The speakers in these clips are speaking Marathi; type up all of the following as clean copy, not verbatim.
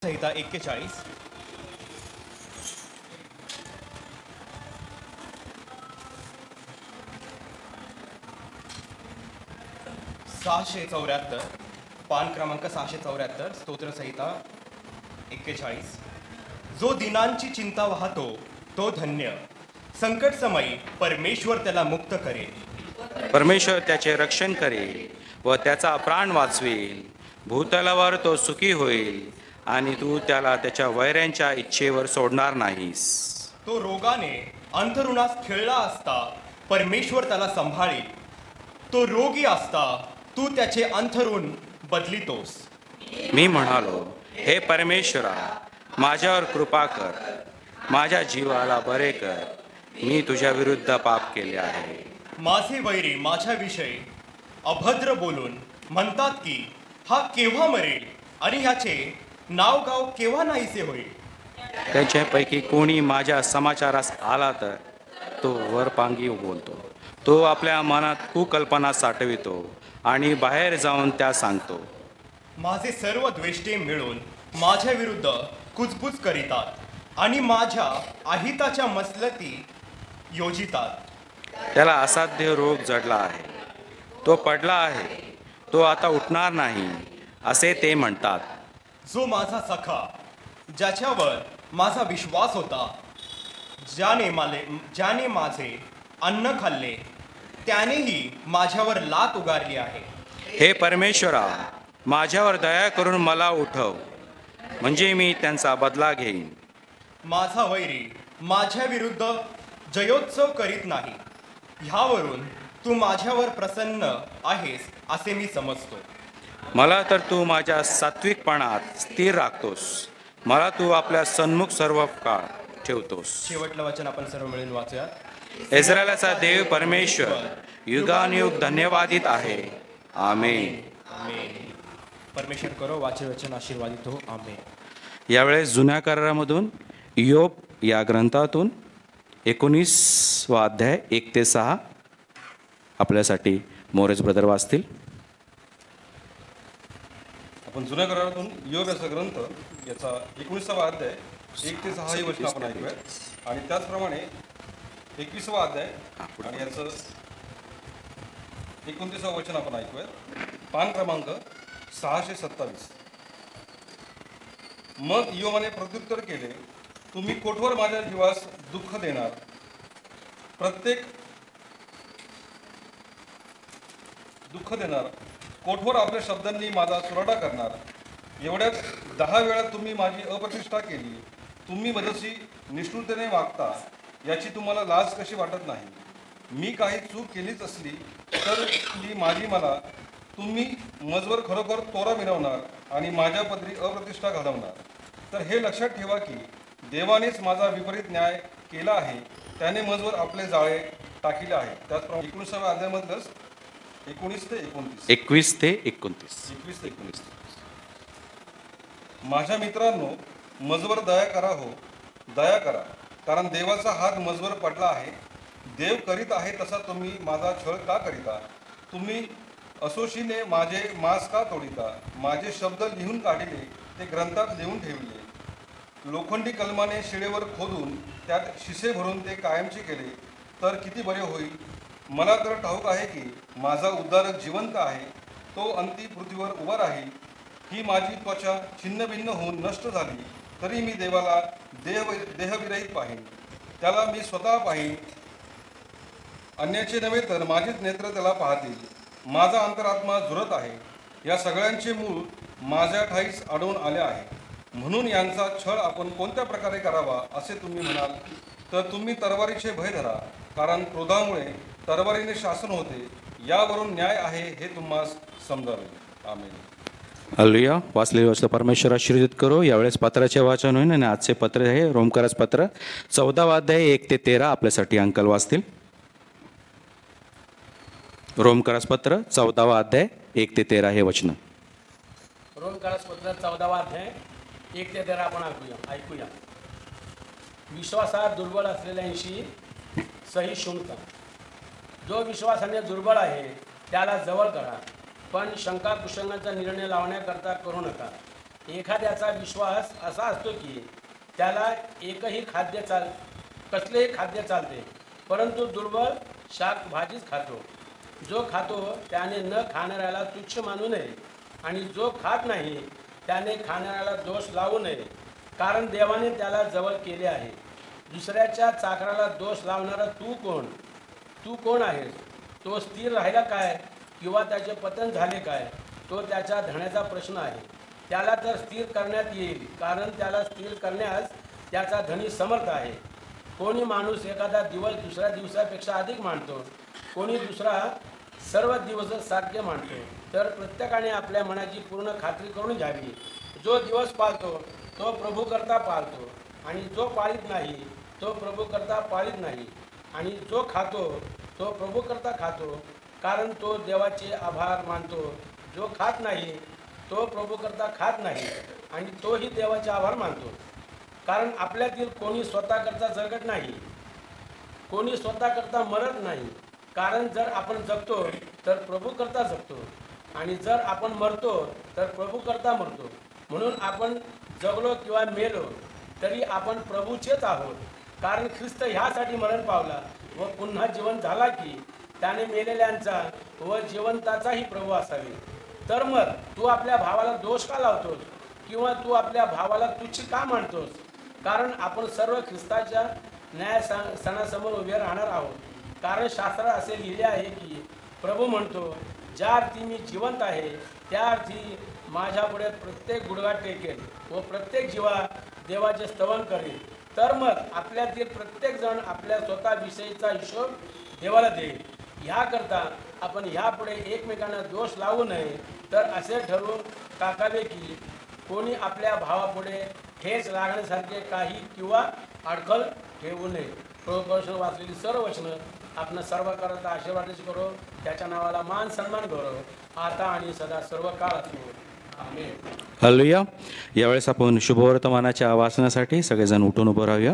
संहिता 41 674 पान क्रमांक 674 स्तोत्रसंहिता 41. जो दिनांची चिंता वाहतो तो धन्य, संकट समयी परमेश्वर त्याला मुक्त करेल. परमेश्वर त्याचे रक्षण करेल व त्याचा प्राण वाचवेल. भूतलावर तो सुखी होईल आणि तू त्याला त्याच्या वैऱ्यांच्या इच्छेवर सोडणार नाहीस. तो रोगाने अंथरुणास खिळला असता परमेश्वर त्याला सांभाळील. तो रोगी असता तू त्याचे अंथरुण बदलितोस. मी म्हणालो, हे परमेश्वरा, माझ्यावर कृपा कर, माझ्या जीवाला बरे कर. मी तुझ्या विरुद्ध पाप केले आहे. माझे वैरी माझ्याविषयी अभद्र बोलून म्हणतात की हा केव्हा मरेल आणि ह्याचे नावगाव केव्हा नाहीसे होईल. त्याच्यापैकी कोणी माझ्या समाचारास आला तर तो वरपांगी बोलतो. तो आपल्या मनात कुकल्पना साठवितो आणि बाहेर जाऊन त्या सांगतो. माझे सर्व द्वेष्टे मिळून माझ्या विरुद्ध कुजबुज करीतात आणि माझ्या अहिताच्या मसलती योजितात. त्याला असाध्य रोग जडला आहे, तो पडला आहे, तो आता उठणार नाही असे ते म्हणतात. जो माझा सखा, ज्याच्यावर माझा विश्वास होता, ज्याने माझे अन्न खाल्ले, त्यानेही माझ्यावर लात उगारली आहे. हे परमेश्वरा, माझ्यावर दया करून मला उठव, म्हणजे मी त्यांचा बदला घेईन. माझा वैरी माझ्या विरुद्ध जयोत्सव करीत नाही. ह्यावरून तू माझ्यावर प्रसन्न आहेस असे मी समजतो. मला तर तू माझ्या सात्विकपणात स्थिर राखतोस. मला तू आपल्या सन्मुख सर्व काळ ठेवतोस. शेवटलं वचन आपण सर्व मिळून वाचूया. इस्रायलाचा देव परमेश्वर युगानुयुग धन्यवादित आहे. आमेन. आमेन. परमेश्वर करो वाचे वचन आशीर्वादित हो. आमेन. यावेळेस जुन्या करारामधून इयोब या ग्रंथातून 19वा अध्याय 1 ते 6 आपल्यासाठी मोरेज ब्रदर वाचतील. आपण जुन्या करारातून इयोब याचा ग्रंथ याचा 19वा अध्याय 1 ते 6 ही वचन आपण ऐकूया आणि त्याचप्रमाणे 21वा अध्याय आणि याचं 29वा वचन आपण ऐकूया. पान क्रमांक 627. मग इयोबाने प्रत्युत्तर केले, तुम्ही कोठवर माझ्या जीवास दुःख देणार, कोठवर आपल्या शब्दांनी माझा सुराडा करणार. एवढ्याच 10 वेळा तुम्ही माझी अप्रतिष्ठा केली. तुम्ही मजसी निष्ठुरतेने वागता, याची तुम्हाला लाज कशी वाटत नाही. मी काही चूक केलीच असली तर ती माझी मला तुम्ही मजवर खरोखर तोरा मिरवणार आणि माझ्या पदरी अप्रतिष्ठा घालवणार. तर हे लक्षात ठेवा की देवानेच माझा विपरीत न्याय केला आहे. त्याने मजवर आपले जाळे टाकिले आहे. त्याचप्रमाणे 19व्या अध्यायामधलंच 19 ते 29. 21 ते 29. 21 ते 19. माझ्या मित्रांनो, मजवर दया करा, हो दया करा, कारण देवाचा हात मजवर पडला आहे. देव करीत आहे तसा तुम्ही माझा छळ का करीता. तुम्ही असोशीने माझे मांस का तोडिता. माझे शब्द लिहून काढिले, ते ग्रंथात लिहून ठेवले. लोखंडी कलमाने शिळेवर खोदून त्यात शिसे भरून ते कायमचे केले तर किती बरे होईल. मला तर ठाऊक आहे की माझा उद्धारक जिवंत आहे, तो अंती पृथ्वीवर उभा राहील. ही माझी त्वचा छिन्नभिन्न होऊन नष्ट झाली तरी मी देवाला देहविरहित पाहीन. त्याला मी स्वतः पाहीन, अन्याचे नव्हे तर माझेच नेत्र त्याला पाहतील. माझा अंतरात्मा झुरत आहे. या सगळ्यांचे मूळ माझ्या ठाईस आढळून आले आहे. म्हणून यांचा छळ आपण कोणत्या प्रकारे करावा असे तुम्ही म्हणाल तर तुम्ही तरवारीचे भय धरा, कारण क्रोधामुळे तरवारीने शासन होते. यावरून न्याय आहे हे तुम्हास समजावे. आमेन. हालेलुया. वाचलेले वचन परमेश्वर आशीर्वादित करो. यावेळेस पत्राचे वाचन होईल आणि आजचे पत्र आहे रोमकरास पत्र 14वा अध्याय 1 ते 13 आपल्यासाठी अंकल वाचतील. रोमकरास पत्र 14वा अध्याय 1 ते 13 हे वचन. रोमकरास पत्र 14वा अध्याय 1 ते 13 आपण ऐकूया. विश्वासात दुर्बल असलेल्यांशी सहिष्णुता. जो विश्वासाने दुर्बळ आहे त्याला जवळ करा, पण शंका कुशंकाचा निर्णय लावण्याकरता करू नका. एखाद्याचा विश्वास असा असतो की त्याला कसलेही खाद्य चालते, परंतु दुर्बल शाकभाजीच खातो. जो खातो त्याने न खाणाऱ्याला तुच्छ मानू नये, आणि जो खात नाही त्याने खाणाऱ्याला दोष लावू नये, कारण देवाने त्याला जवळ केले आहे. दुसऱ्याच्या चाकराला दोष लावणारा तू कोण आहेस? तो स्थिर राहिला काय, किंवा त्याचे पतन झाले काय, तो त्याच्या धण्याचा प्रश्न आहे. त्याला तर स्थिर करण्यात येईल, कारण त्याला स्थिर करण्यास त्याचा धनी समर्थ आहे. कोणी माणूस एखादा दिवस दुसऱ्या दिवसापेक्षा अधिक मानतो, कोणी दुसरा सर्व दिवस सारखे मानतो. तर प्रत्येकाने आपल्या मनाची पूर्ण खात्री करून घ्यावी. जो दिवस पाळतो तो प्रभू करता पाळतो, आणि जो पाळीत नाही तो प्रभू करता पाळीत नाही. आणि जो खातो तो प्रभू करता खातो, कारण तो देवाचे आभार मानतो. जो खात नाही तो प्रभू करता खात नाही, आणि तोही देवाचे आभार मानतो. कारण आपल्यातील कोणी स्वतःकरता जगत नाही, कोणी स्वतःकरता मरत नाही. कारण जर आपण जगतो तर प्रभू करता जगतो, आणि जर आपण मरतो तर प्रभू करता मरतो. म्हणून आपण जगलो किंवा मेलो तरी आपण प्रभूचेच आहोत. कारण ख्रिस्त ह्यासाठी मरण पावला व पुन्हा जीवन झाला की त्याने मेलेल्यांचा व जिवंताचाही प्रभू असावे. तर मग तू आपल्या भावाला दोष का लावतोस, किंवा तू आपल्या भावाला तुच्छ का मानतोस? कारण आपण सर्व ख्रिस्ताच्या न्यायसनासमोर उभे राहणार आहोत. कारण शास्त्रात असे लिहिले आहे की प्रभू म्हणतो, ज्या अर्थी मी जिवंत आहे त्या अर्थी माझ्यापुढे प्रत्येक गुडघा टेकेल व प्रत्येक जीवा देवाचे स्तवन करेल. तर मग आपल्यातील प्रत्येकजण आपल्या स्वतःविषयीचा हिशोब देवाला देईल. ह्याकरता आपण ह्यापुढे एकमेकांना दोष लावू नये, तर असे ठरवून टाकावे की कोणी आपल्या भावापुढे ठेच लागण्यासारखे काही किंवा अडखळ ठेवू नये. प्रभूपासून वाचलेली सर्व वचनं आपण सर्व करता आशीर्वादाची करो. त्याच्या नावाला मान सन्मान करो, आता आणि सदा सर्व काळ असो. आमेन. हालेलुया. यावेळेस आपण शुभवर्तमानाच्या वाचनासाठी सगळेजण उठून उभं राहूया.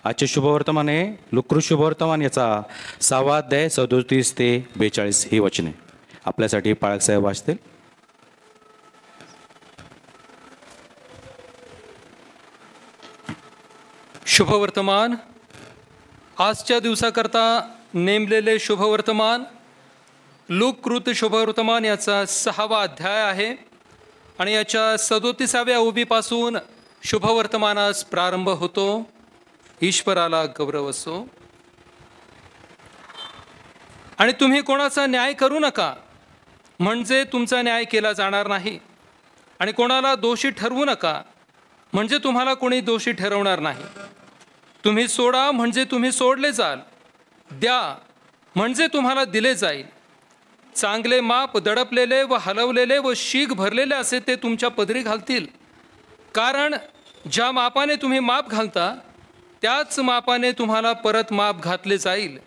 आजचे शुभवर्तमान आहे लुकृ शुभवर्तमान याचा 6वा अध्याय 37 ते 42 ही वचने आपल्यासाठी पाळक साहेब वाचतील. शुभवर्तमान. आजच्या दिवसाकरता नेमलेले शुभवर्तमान लूककृत शुभवर्तमान याचा 6वा अध्याय आहे, आणि याच्या 37व्या उभीपासून शुभवर्तमानास प्रारंभ होतो. ईश्वराला गौरव असो. आणि तुम्ही कोणाचा न्याय करू नका, म्हणजे तुमचा न्याय केला जाणार नाही. आणि कोणाला दोषी ठरवू नका, म्हणजे तुम्हाला कोणी दोषी ठरवणार नाही. तुम्ही सोडा, म्हणजे तुम्ही सोडले जाल. द्या, म्हणजे तुम्हाला दिले जाईल. चांगले माप दडपलेले व हलवलेले व शीग भरलेले असे ते तुमच्या पदरी घालतील. कारण ज्या मापाने तुम्ही माप घालता त्याच मापाने तुम्हाला परत माप घातले जाईल.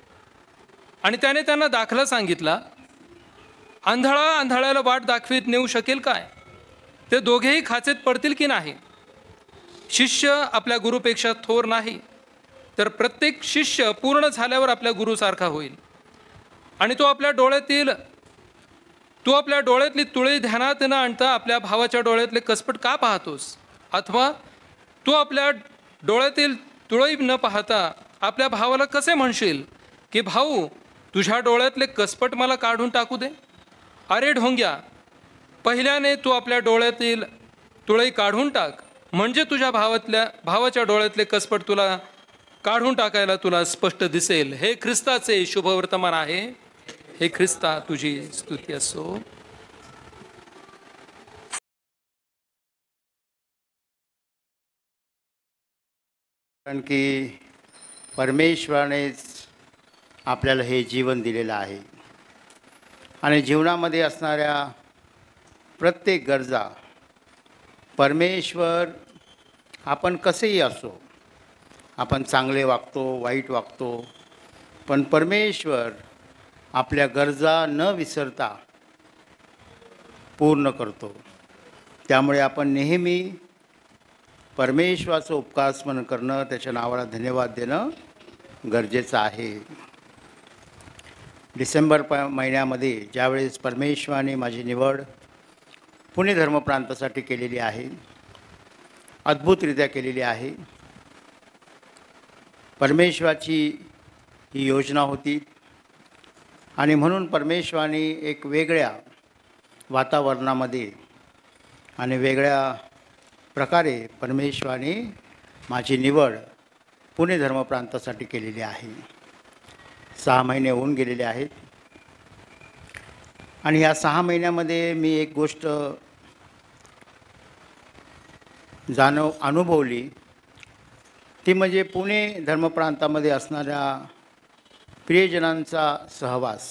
आणि त्याने त्यांना दाखला सांगितला. आंधळा आंधळ्याला वाट दाखवीत नेऊ शकेल काय? ते दोघेही खाचेत पडतील की नाही? शिष्य आपल्या गुरुपेक्षा थोर नाही, तर प्रत्येक शिष्य पूर्ण झाल्यावर आपल्या गुरुसारखा होईल. आणि तू आपल्या डोळ्यातली तुळई ध्यानात न आणता आपल्या भावाच्या डोळ्यातले कसपट का पाहतोस? अथवा तू आपल्या डोळ्यातील तुळई न पाहता आपल्या भावाला कसे म्हणशील की भाऊ तुझ्या डोळ्यातले कसपट मला काढून टाकू दे? अरे ढोंग्या, पहिल्याने तू आपल्या डोळ्यातील तुळई काढून टाक, म्हणजे तुझ्या भावाच्या डोळ्यातले कसपट तुला काढून टाकायला तुला स्पष्ट दिसेल. हे ख्रिस्ताचे शुभवर्तमान आहे. हे ख्रिस्ता तुझी स्तुती असो. कारण की परमेश्वरानेच आपल्याला हे जीवन दिलेलं आहे, आणि जीवनामध्ये असणाऱ्या प्रत्येक गरजा परमेश्वर, आपण कसेही असो, आपण चांगले वागतो वाईट वागतो, पण परमेश्वर आपल्या गरजा न विसरता पूर्ण करतो. त्यामुळे आपण नेहमी परमेश्वराचं उपकार स्मरण करणं, त्याच्या नावाला धन्यवाद देणं गरजेचं आहे. डिसेंबर महिन्यामध्ये ज्यावेळेस परमेश्वराने माझी निवड पुणे धर्मप्रांतासाठी केलेली आहे, अद्भुतरित्या केलेली आहे. परमेश्वराची ही योजना होती आणि म्हणून परमेश्वराने एक वेगळ्या वातावरणामध्ये आणि वेगळ्या प्रकारे परमेश्वराने माझी निवड पुणे धर्मप्रांतासाठी केलेली आहे. 6 महिने होऊन गेलेले आहेत आणि ह्या 6 महिन्यामध्ये मी एक गोष्ट अनुभवली, ती म्हणजे पुणे धर्मप्रांतामध्ये असणाऱ्या प्रियजनांचा सहवास.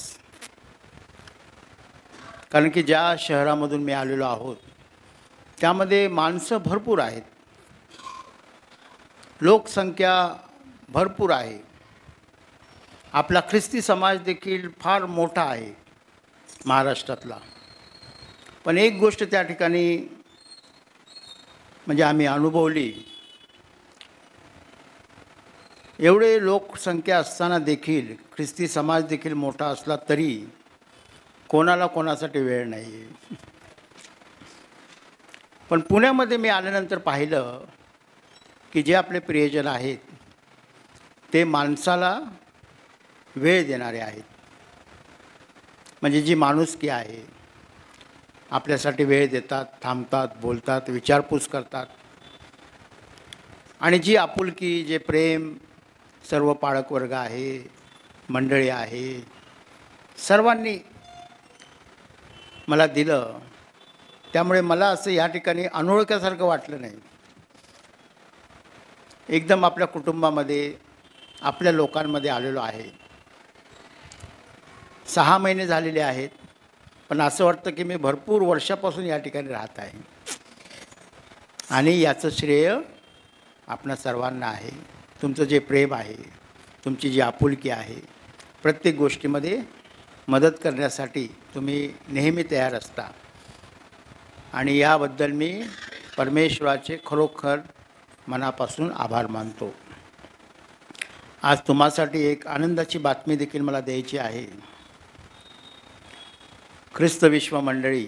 कारण की ज्या शहरामधून मी आलेलो आहोत त्यामध्ये माणसं भरपूर आहेत, लोकसंख्या भरपूर आहे, आपला ख्रिस्ती समाज देखील फार मोठा आहे महाराष्ट्रातला. पण एक गोष्ट त्या ठिकाणी म्हणजे आम्ही अनुभवली, एवढे लोकसंख्या असताना देखील ख्रिस्ती समाज देखील मोठा असला तरी कोणाला कोणासाठी वेळ नाही. पण पुण्यामध्ये मी आल्यानंतर पाहिलं की जे आपले प्रियजन आहेत ते माणसाला वेळ देणारे आहेत. म्हणजे जी माणुसकी आहे, आपल्यासाठी वेळ देतात, थांबतात, बोलतात, विचारपूस करतात. आणि जी आपुलकी, जे प्रेम सर्व पाळकवर्ग आहे, मंडळी आहे, सर्वांनी मला दिलं. त्यामुळे मला असं या ठिकाणी अनोळख्यासारखं वाटलं नाही. एकदम आपल्या कुटुंबामध्ये, आपल्या लोकांमध्ये आलेलो आहे. 6 महिने झालेले आहेत, पण असं वाटतं की मी भरपूर वर्षापासून या ठिकाणी राहत आहे. आणि याचं श्रेय आपणा सर्वांना आहे. तुमचं जे प्रेम आहे, तुमची जी आपुलकी आहे, प्रत्येक गोष्टीमध्ये मदत करण्यासाठी तुम्ही नेहमी तयार असता. आणि याबद्दल मी परमेश्वराचे खरोखर मनापासून आभार मानतो. आज तुम्हासाठी एक आनंदाची बातमी देखील मला द्यायची आहे. ख्रिस्त विश्व मंडळी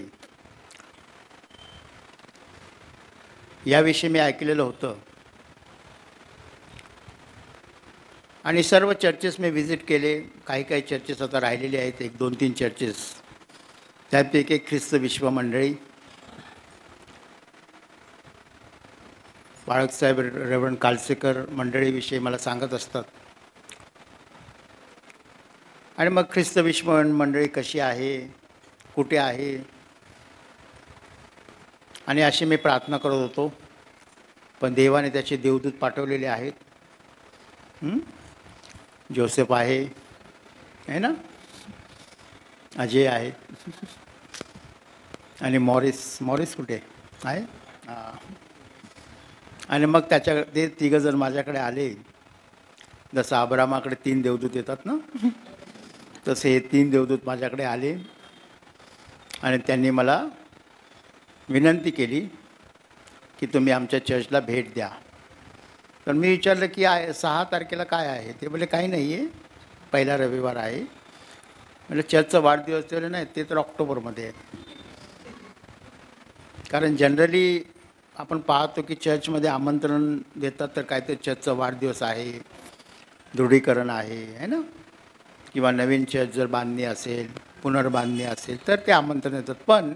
याविषयी मी ऐकलेलं होतं आणि सर्व चर्चेस मी व्हिजिट केले. काही चर्चेस आता राहिलेले आहेत, 1-2-3 चर्चेस. त्यापैकी एक ख्रिस्त विश्व मंडळी. बाळकसाहेब रेव्हरंड कालसेकर मंडळीविषयी मला सांगत असतात. आणि मग ख्रिस्त विश्व मंडळी कशी आहे, कुठे आहे, आणि अशी मी प्रार्थना करत होतो. पण देवाने त्याचे देवदूत पाठवलेले आहेत. जोसेफ आहे ना, अजय आहे, आणि मॉरिस कुठे आहे. आणि मग ते 3 जण माझ्याकडे आले. जसं अब्रामाकडे 3 देवदूत येतात ना, तसे हे 3 देवदूत माझ्याकडे आले आणि त्यांनी मला विनंती केली की तुम्ही आमच्या चर्चला भेट द्या. तर मी विचारलं की 6 तारखेला काय आहे. ते बोलले काही नाही आहे, पहिला रविवार आहे. म्हणजे चर्चचा वाढदिवस ते नाही, ते तर ऑक्टोबरमध्ये आहे. कारण जनरली आपण पाहतो की चर्चमध्ये आमंत्रण देतात तर काहीतरी चर्चचा वाढदिवस आहे, दृढीकरण आहे ना, किंवा नवीन चर्च जर बांधणी असेल, पुनर्बांधणी असेल तर ते आमंत्रण देतात. पण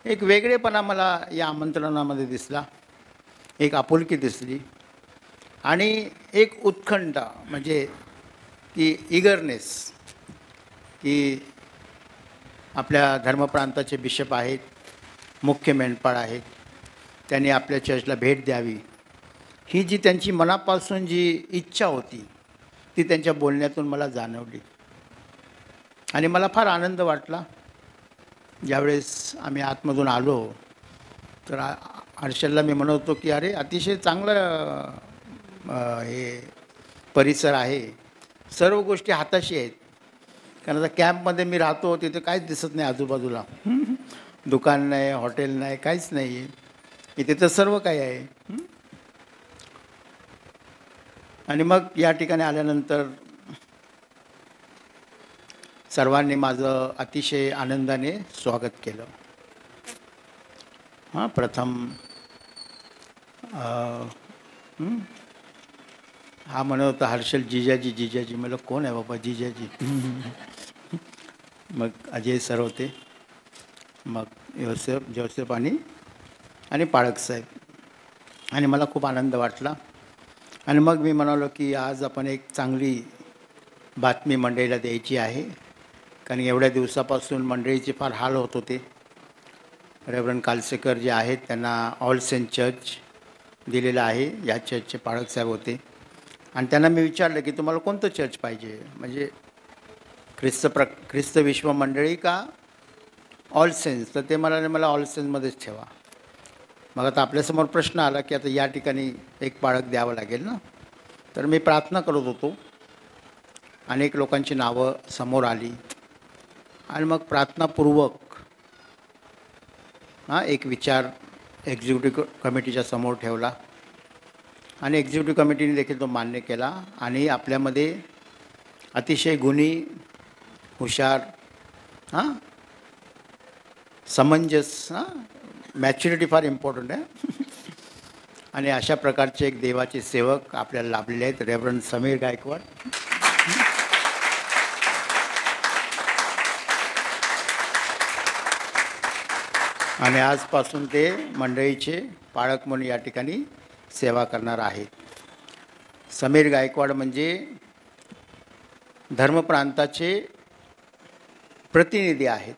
एक वेगळेपणा मला या आमंत्रणामध्ये दिसला, एक आपुलकी दिसली आणि एक उत्कंठा, म्हणजे की इगरनेस, की आपल्या धर्मप्रांताचे बिशप आहेत, मुख्य मेंढपाळ आहेत, त्यांनी आपल्या चर्चला भेट द्यावी, ही जी त्यांची मनापासून जी इच्छा होती ती त्यांच्या बोलण्यातून मला जाणवली. आणि मला फार आनंद वाटला. ज्यावेळेस आम्ही आतमधून आलो तर हर्षलला मी म्हणत होतो की अरे अतिशय चांगलं हे परिसर आहे, सर्व गोष्टी हाताशी आहेत. कारण आता कॅम्पमध्ये मी राहतो तिथे काहीच दिसत नाही आजूबाजूला, दुकान नाही, हॉटेल नाही, काहीच नाही आहे. इथे तर सर्व काही आहे. आणि मग या ठिकाणी आल्यानंतर सर्वांनी माझं अतिशय आनंदाने स्वागत केलं. हां प्रथम हा म्हणत होता हर्षल जिजाजी जिजाजी. मला कोण आहे बाबा जिजाजी? मग अजय सर होते, मग जोसेफ आणि पाळक साहेब. आणि मला खूप आनंद वाटला. आणि मग मी म्हणालो की आज आपण एक चांगली बातमी मंडळीला द्यायची आहे, कारण एवढ्या दिवसापासून मंडळीचे फार हाल होत होते. रेव्हरंड कालसेकर जे आहेत त्यांना ऑल सेंट चर्च दिलेलं आहे, या चर्चचे पाळक साहेब होते. आणि त्यांना मी विचारलं की तुम्हाला कोणतं चर्च पाहिजे, म्हणजे ख्रिस्त विश्व मंडळी का ऑल सेन्स? तर ते म्हणाले मला ऑल सेन्समध्येच ठेवा. मग आता आपल्यासमोर प्रश्न आला की आता या ठिकाणी एक पाळक द्यावं लागेल ना. तर मी प्रार्थना करत होतो, अनेक लोकांची नावं समोर आली आणि मग प्रार्थनापूर्वक एक विचार एक्झिक्युटिव्ह कमिटीच्या समोर ठेवला आणि एक्झिक्युटिव्ह कमिटीने देखील तो मान्य केला. आणि आपल्यामध्ये अतिशय गुणी, हुशार, समंजस, मॅच्युरिटी फार इम्पॉर्टंट आहे. आणि अशा प्रकारचे एक देवाचे सेवक आपल्याला लाभलेले आहेत, रेव्हरंड समीर गायकवाड. आणि आजपासून ते मंडळीचे पाळक म्हणून या ठिकाणी सेवा करणार आहेत. समीर गायकवाड म्हणजे धर्मप्रांताचे प्रतिनिधी आहेत.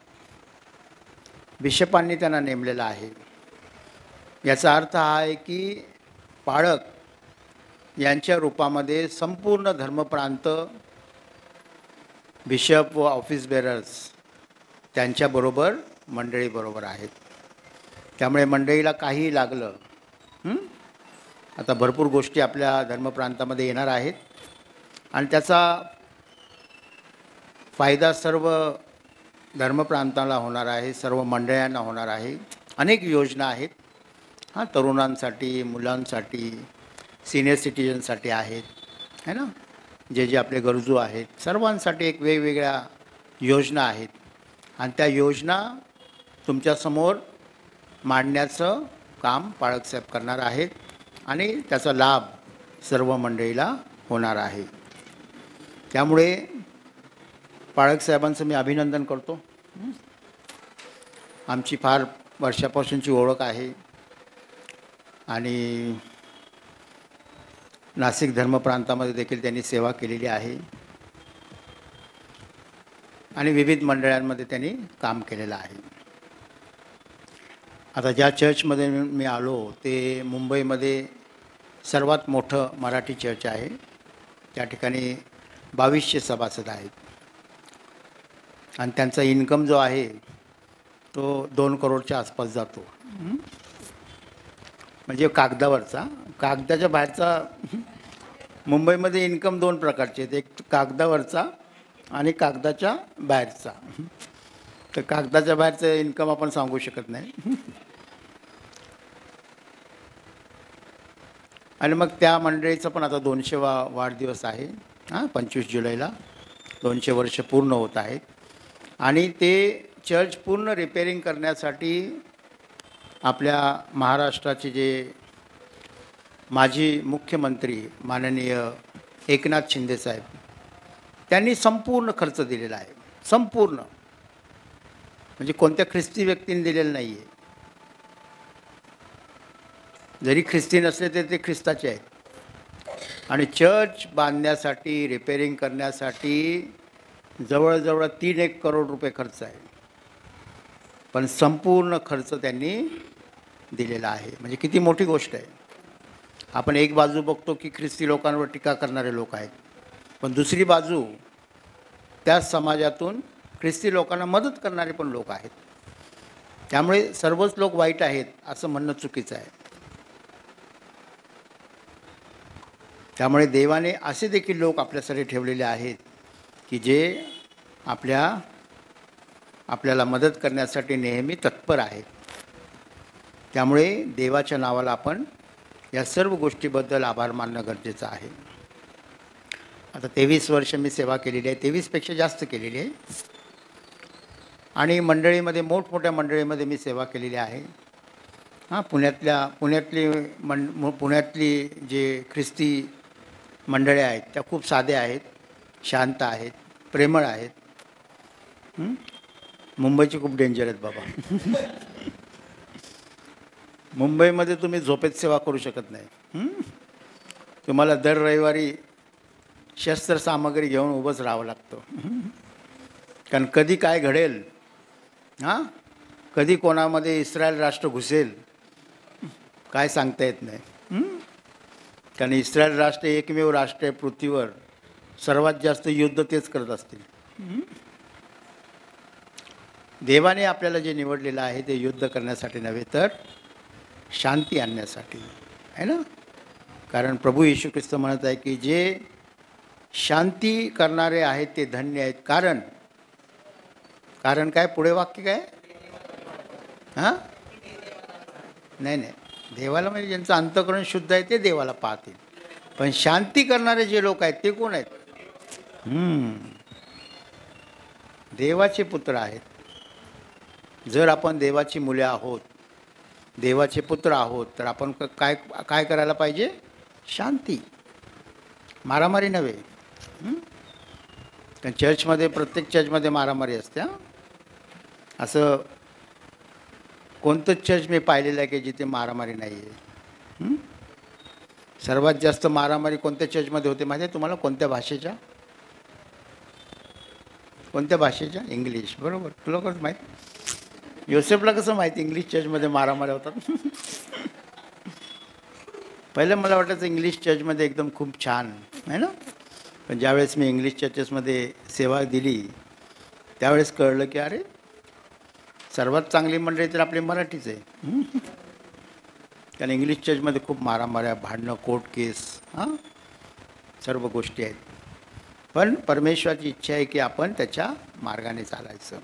बिशपांनी त्यांना नेमलेलं आहे. याचा अर्थ हा आहे की पाळक यांच्या रूपामध्ये संपूर्ण धर्मप्रांत, बिशप व ऑफिस बेरर्स त्यांच्याबरोबर मंडळीबरोबर आहेत. त्यामुळे मंडळीला काहीही लागलं, आता भरपूर गोष्टी आपल्या धर्मप्रांतामध्ये येणार आहेत आणि त्याचा फायदा सर्व धर्मप्रांताला होणार आहे, सर्व मंडळांना होणार आहे. अनेक योजना आहेत, तरुणांसाठी, मुलांसाठी, सिनियर सिटीजनसाठी आहेत, है ना, जे आपले गरजू आहेत, सर्वांसाठी एक वेगवेगळ्या योजना आहेत. आणि त्या योजना तुमच्यासमोर मांडण्याचं काम पाळकसाहेब करणार आहेत आणि त्याचा लाभ सर्व मंडळीला होणार आहे. त्यामुळे पाळकसाहेबांचं मी अभिनंदन करतो. आमची फार वर्षापासूनची ओळख आहे आणि नाशिक धर्मप्रांतामध्ये देखील त्यांनी सेवा केलेली आहे आणि विविध मंडळांमध्ये त्यांनी काम केलेलं आहे. आता ज्या चर्चमध्ये मी आलो ते मुंबईमध्ये सर्वात मोठं मराठी चर्च आहे. त्या ठिकाणी 2200 सभासद आहेत आणि त्यांचा इन्कम जो आहे तो 2 करोडच्या आसपास जातो. म्हणजे कागदाच्या बाहेरचा मुंबईमध्ये इन्कम 2 प्रकारचे आहेत, एक कागदावरचा आणि कागदाच्या बाहेरचा. तर कागदाच्या बाहेरचं इन्कम आपण सांगू शकत नाही. आणि मग त्या मंडळीचं पण आता 200वा वाढदिवस आहे. 25 जुलैला 200 वर्ष पूर्ण होत आहेत. आणि ते चर्च पूर्ण रिपेअरिंग करण्यासाठी आपल्या महाराष्ट्राचे जे माजी मुख्यमंत्री माननीय एकनाथ शिंदे साहेब त्यांनी संपूर्ण खर्च दिलेला आहे. संपूर्ण म्हणजे कोणत्या ख्रिस्ती व्यक्तीने दिलेलं नाही आहे. जरी ख्रिस्ती नसले तरी ते ख्रिस्ताचे आहेत. आणि चर्च बांधण्यासाठी, रिपेअरिंग करण्यासाठी जवळजवळ 3-1 करोड रुपये खर्च आहे. पण संपूर्ण खर्च त्यांनी दिलेला आहे. म्हणजे किती मोठी गोष्ट आहे. आपण एक बाजू बघतो की ख्रिस्ती लोकांवर टीका करणारे लोक आहेत, पण दुसरी बाजू त्याच समाजातून ख्रिस्ती लोकांना मदत करणारे पण लोक आहेत. त्यामुळे सर्वच लोक वाईट आहेत असं म्हणणं चुकीचं आहे. त्यामुळे देवाने असे देखील लोक आपल्यासाठी ठेवलेले आहेत की जे आपल्याला मदत करण्यासाठी नेहमी तत्पर आहेत. त्यामुळे देवाच्या नावाला आपण या सर्व गोष्टीबद्दल आभार मानणं गरजेचं आहे. आता 23 वर्ष मी सेवा केलेली आहे, 23पेक्षा जास्त केलेली आहे. आणि मंडळीमध्ये, मोठमोठ्या मंडळीमध्ये मी सेवा केलेली आहे. पुण्यातली जे ख्रिस्ती मंडळी आहेत त्या खूप साध्या आहेत, शांत आहेत, प्रेमळ आहेत. मुंबईची खूप डेंजर आहेत बाबा. मुंबईमध्ये तुम्ही झोपेत सेवा करू शकत नाही. तुम्हाला दर रविवारी शस्त्रसामग्री घेऊन उभंच राहावं लागतं. कारण कधी काय घडेल, कधी कोणामध्ये इस्रायल राष्ट्र घुसेल काय सांगता येत नाही. कारण इस्रायल राष्ट्र एकमेव राष्ट्र आहे पृथ्वीवर, सर्वात जास्त युद्ध तेच करत असतील. देवाने आपल्याला जे निवडलेलं आहे ते युद्ध करण्यासाठी नव्हे तर शांती आणण्यासाठी आहे ना. कारण प्रभू येशू ख्रिस्त म्हणत आहे की जे शांती करणारे आहेत ते धन्य आहेत. कारण काय पुढे वाक्य काय? नाही, देवाला म्हणजे ज्यांचं अंतःकरण शुद्ध आहे ते देवाला पाहतील. पण शांती करणारे जे लोक आहेत ते कोण आहेत? देवाचे पुत्र आहेत. जर आपण देवाची मुले आहोत, देवाचे पुत्र आहोत, तर आपण काय काय करायला पाहिजे? शांती, मारामारी नव्हे. कारण चर्चमध्ये, प्रत्येक चर्चमध्ये मारामारी असते. असं कोणतंच चर्च मी पाहिलेलं आहे की जिथे मारामारी नाही आहे. सर्वात जास्त मारामारी कोणत्या चर्चमध्ये होते माहिती आहे तुम्हाला? कोणत्या भाषेच्या? इंग्लिश. बरोबर, तुला कसं माहीत? योसेफला कसं माहिती इंग्लिश चर्चमध्ये मारामाऱ्या होतात? पहिलं मला वाटायचं इंग्लिश चर्चमध्ये एकदम खूप छान आहे ना. पण ज्यावेळेस मी इंग्लिश चर्चेसमध्ये सेवा दिली त्यावेळेस कळलं की अरे सर्वात चांगली मंडळी तर आपली मराठीच आहे. कारण इंग्लिश चर्चमध्ये खूप मारामाऱ्या, भांडणं, कोर्ट केस, सर्व गोष्टी आहेत. पण परमेश्वराची इच्छा आहे की आपण त्याच्या मार्गाने चालायचं.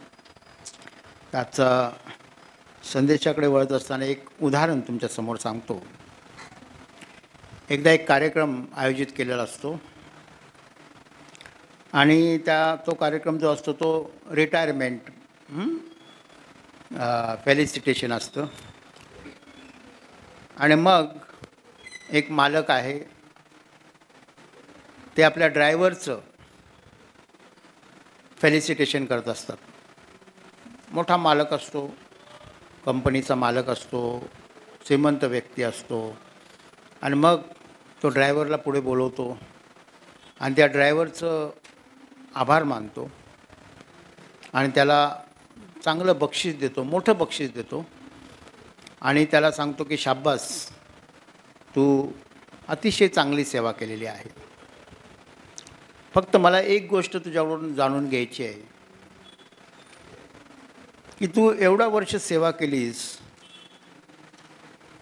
त्याचा संदेशाकडे वळत असताना एक उदाहरण तुमच्यासमोर सांगतो. एकदा एक कार्यक्रम आयोजित केलेला असतो आणि तो कार्यक्रम जो असतो तो रिटायरमेंट फेलिसिटेशन असतं. आणि मग एक मालक आहे ते आपल्या ड्रायव्हरचं फेलिसिटेशन करत असतात. मोठा मालक असतो, कंपनीचा मालक असतो, श्रीमंत व्यक्ती असतो. आणि मग तो ड्रायव्हरला पुढे बोलवतो आणि त्या ड्रायव्हरचं आभार मानतो आणि त्याला चांगलं बक्षीस देतो, मोठं बक्षीस देतो. आणि त्याला सांगतो की शाब्बास, तू अतिशय चांगली सेवा केलेली आहे. फक्त मला एक गोष्ट तुझ्याकडून जाणून घ्यायची आहे की तू एवढा वर्ष सेवा केलीस,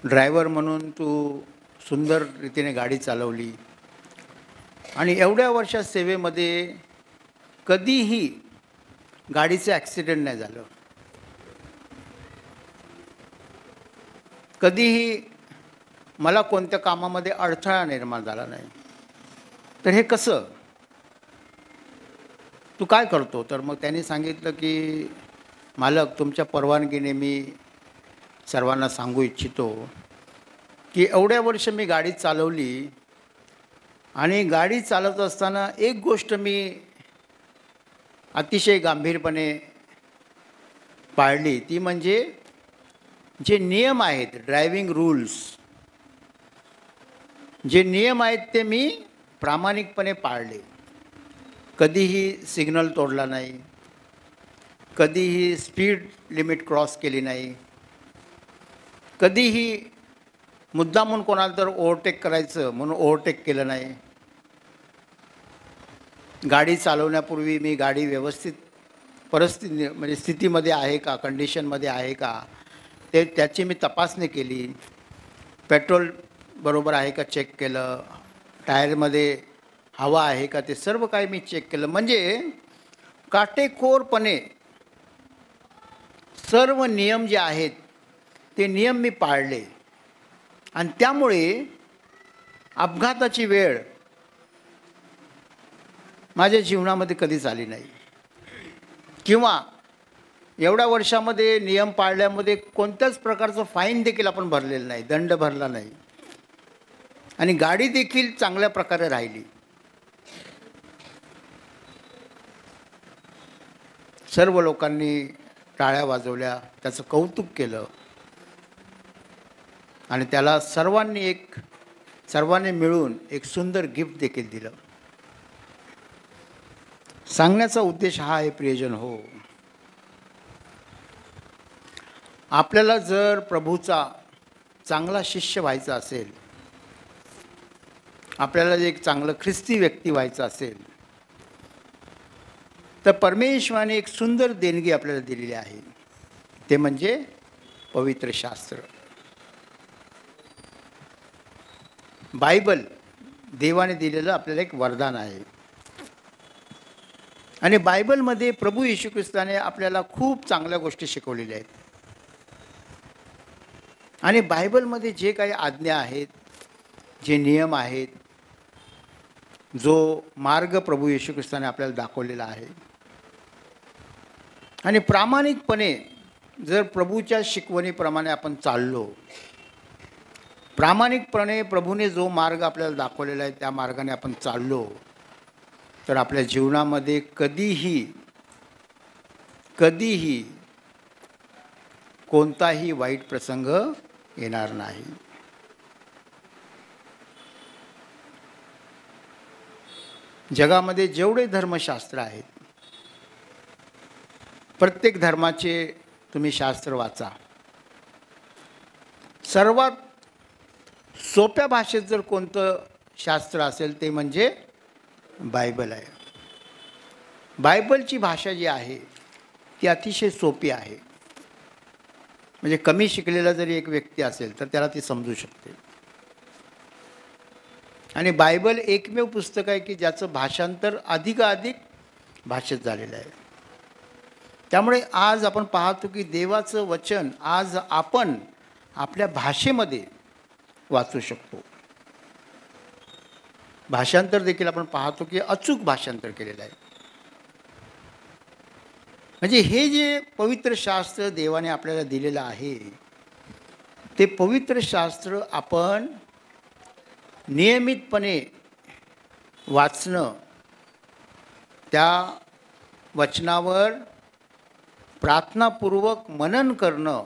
ड्रायव्हर म्हणून तू सुंदर रीतीने गाडी चालवली आणि एवढ्या वर्षात सेवेमध्ये कधीही गाडीचं ॲक्सिडेंट नाही झालं, कधीही मला कोणत्या कामामध्ये अडथळा निर्माण झाला नाही. तर हे कसं? तू काय करतो? तर मग त्यांनी सांगितलं की मालक, तुमच्या परवानगीने मी सर्वांना सांगू इच्छितो की एवढ्या वर्ष मी गाडी चालवली आणि गाडी चालवत असताना एक गोष्ट मी अतिशय गांभीर्यपणे पाळली, ती म्हणजे जे नियम आहेत, ड्रायव्हिंग रूल्स, जे नियम आहेत ते मी प्रामाणिकपणे पाळले. कधीही सिग्नल तोडला नाही, कधीही स्पीड लिमिट क्रॉस केली नाही, कधीही मुद्दामून कोणाला तर ओव्हरटेक करायचं म्हणून ओव्हरटेक केलं नाही. गाडी चालवण्यापूर्वी मी गाडी व्यवस्थित परिस्थिती म्हणजे स्थितीमध्ये आहे का, कंडिशनमध्ये आहे का, त्याची मी तपासणी केली. पेट्रोल बरोबर आहे का चेक केलं, टायरमध्ये हवा आहे का, ते सर्व काही मी चेक केलं. म्हणजे काटेकोरपणे सर्व नियम जे आहेत ते नियम मी पाळले आणि त्यामुळे अपघाताची वेळ माझ्या जीवनामध्ये कधीच आली नाही. किंवा एवढ्या वर्षामध्ये नियम पाळल्यामध्ये कोणत्याच प्रकारचं फाईन देखील आपण भरलेलं नाही, दंड भरला नाही, आणि गाडी देखील चांगल्या प्रकारे राहिली. सर्व लोकांनी टाळ्या वाजवल्या, त्याचं कौतुक केलं, आणि त्याला सर्वांनी मिळून एक सुंदर गिफ्ट देखील दिलं. सांगण्याचा उद्देश हा आहे प्रियजन हो, आपल्याला जर प्रभूचा चांगला शिष्य व्हायचा असेल, आपल्याला एक चांगलं ख्रिस्ती व्यक्ती व्हायचं असेल, तर परमेश्वराने एक सुंदर देणगी आपल्याला दिलेली आहे, ते म्हणजे पवित्र शास्त्र. बायबल देवाने दिलेलं आपल्याला एक वरदान आहे, आणि बायबलमध्ये प्रभू येशू ख्रिस्ताने आपल्याला खूप चांगल्या गोष्टी शिकवलेल्या आहेत. आणि बायबलमध्ये जे काही आज्ञा आहेत, जे नियम आहेत, जो मार्ग प्रभू येशू ख्रिस्ताने आपल्याला दाखवलेला आहे, आणि प्रामाणिकपणे जर प्रभूच्या शिकवणीप्रमाणे आपण चाललो, प्रामाणिकपणे प्रभूने जो मार्ग आपल्याला दाखवलेला आहे त्या मार्गाने आपण चाललो, तर आपल्या जीवनामध्ये कधीही कोणताही वाईट प्रसंग येणार नाही. जगामध्ये जेवढे धर्मशास्त्र आहेत, प्रत्येक धर्माचे तुम्ही शास्त्र वाचा. सर्वात सोप्या भाषेत जर कोणतं शास्त्र असेल ते म्हणजे बायबल आहे. बायबलची भाषा जी आहे ती अतिशय सोपी आहे. म्हणजे कमी शिकलेला जरी एक व्यक्ती असेल तर त्याला ती समजू शकते. आणि बायबल एकमेव पुस्तक आहे की ज्याचं भाषांतर अधिकाधिक भाषेत झालेलं आहे. त्यामुळे आज आपण पाहतो की देवाचं वचन आज आपण आपल्या भाषेमध्ये वाचू शकतो. भाषांतर देखील आपण पाहतो की अचूक भाषांतर केलेलं आहे. म्हणजे हे जे पवित्र शास्त्र देवाने आपल्याला दिलेलं आहे, ते पवित्र शास्त्र आपण नियमितपणे वाचणं, त्या वचनावर प्रार्थनापूर्वक मनन करणं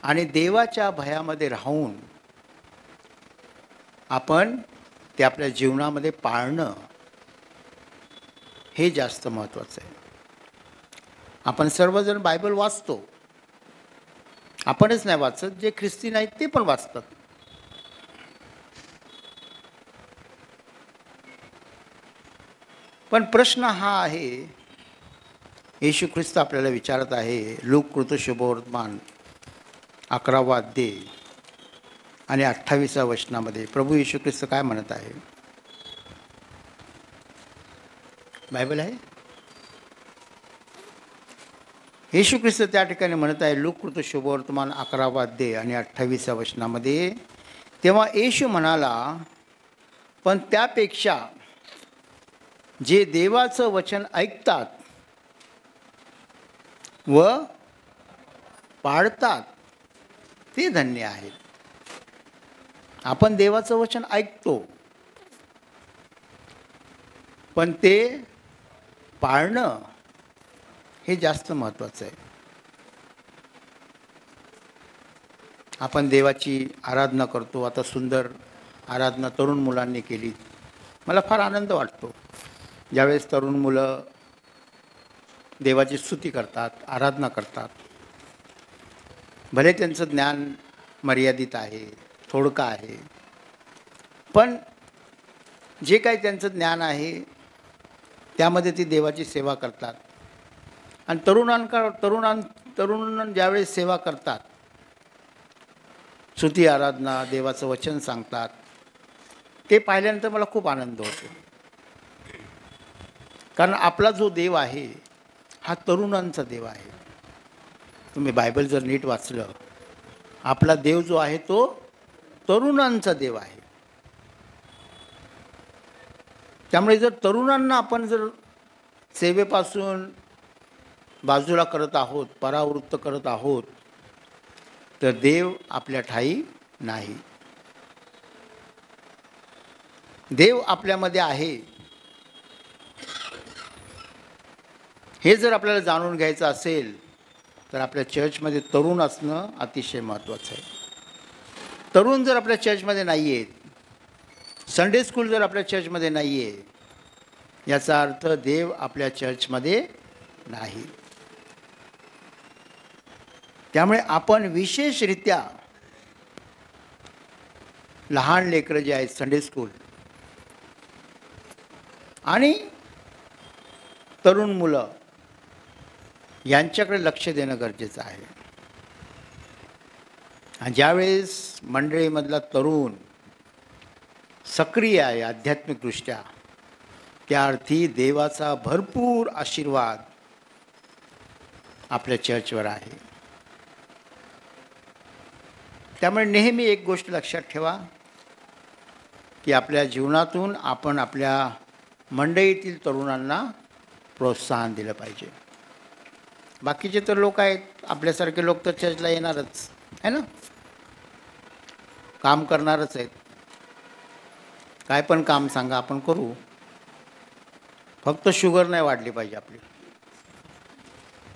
आणि देवाच्या भयामध्ये राहून आपण ते आपल्या जीवनामध्ये पाळणं, हे जास्त महत्त्वाचं आहे. आपण सर्वजण बायबल वाचतो, आपणच नाही वाचत, जे ख्रिस्ती नाहीत ते पण वाचतात. पण प्रश्न हा आहे, येशू ख्रिस्त आपल्याला विचारत आहे, लूक कृत शुभवर्तमान 11 अध्याय आणि 28 वचनामध्ये प्रभू येशू ख्रिस्त काय म्हणत आहे? बायबल आहे. येशू ख्रिस्त त्या ठिकाणी म्हणत आहे, लूक कृत शुभवर्तमान 11 अध्याय आणि 28 वचनामध्ये, तेव्हा येशू म्हणाला, पण त्यापेक्षा जे देवाचं वचन ऐकतात व पाळतात ते धन्य आहेत. आपण देवाचं वचन ऐकतो, पण ते पाळणं हे जास्त महत्त्वाचं आहे. आपण देवाची आराधना करतो. आता सुंदर आराधना तरुण मुलांनी केली. मला फार आनंद वाटतो ज्यावेळेस तरुण मुलं देवाची स्तुती करतात, आराधना करतात. भले त्यांचं ज्ञान मर्यादित आहे, थोडकं आहे, पण जे काही त्यांचं ज्ञान आहे त्यामध्ये ती देवाची सेवा करतात. आणि तरुण ज्यावेळेस सेवा करतात, स्तुती आराधना, देवाचं वचन सांगतात, ते पाहिल्यानंतर मला खूप आनंद होतो. कारण आपला जो देव आहे हा तरुणांचा देव आहे. तुम्ही बायबल जर नीट वाचलं, आपला देव जो आहे तो तरुणांचा देव आहे. त्यामुळे जर तरुणांना आपण जर सेवेपासून बाजूला करत आहोत, परावृत्त करत आहोत, तर देव आपल्या ठाई नाही. देव आपल्यामध्ये आहे हे जर आपल्याला जाणून घ्यायचं असेल तर आपल्या चर्चमध्ये तरुण असणं अतिशय महत्त्वाचं आहे. तरुण जर आपल्या चर्चमध्ये नाही आहेत, संडे स्कूल जर आपल्या चर्चमध्ये नाही आहे, याचा अर्थ देव आपल्या चर्चमध्ये नाही. त्यामुळे आपण विशेषरित्या लहान लेकरं जे आहेत संडे स्कूल आणि तरुण मुलं यांच्याकडे लक्ष देणं गरजेचं आहे. आणि ज्यावेळेस मंडळीमधला तरुण सक्रिय आहे आध्यात्मिकदृष्ट्या, त्या अर्थी देवाचा भरपूर आशीर्वाद आपल्या चर्चवर आहे. त्यामुळे नेहमी एक गोष्ट लक्षात ठेवा की आपल्या जीवनातून आपण आपल्या मंडळीतील तरुणांना प्रोत्साहन दिलं पाहिजे. बाकीचे तर लोक आहेत, आपल्यासारखे लोक तर चर्चला येणारच आहे ना, काम करणारच आहेत. काय पण काम सांगा आपण करू, फक्त शुगर नाही वाढली पाहिजे आपली.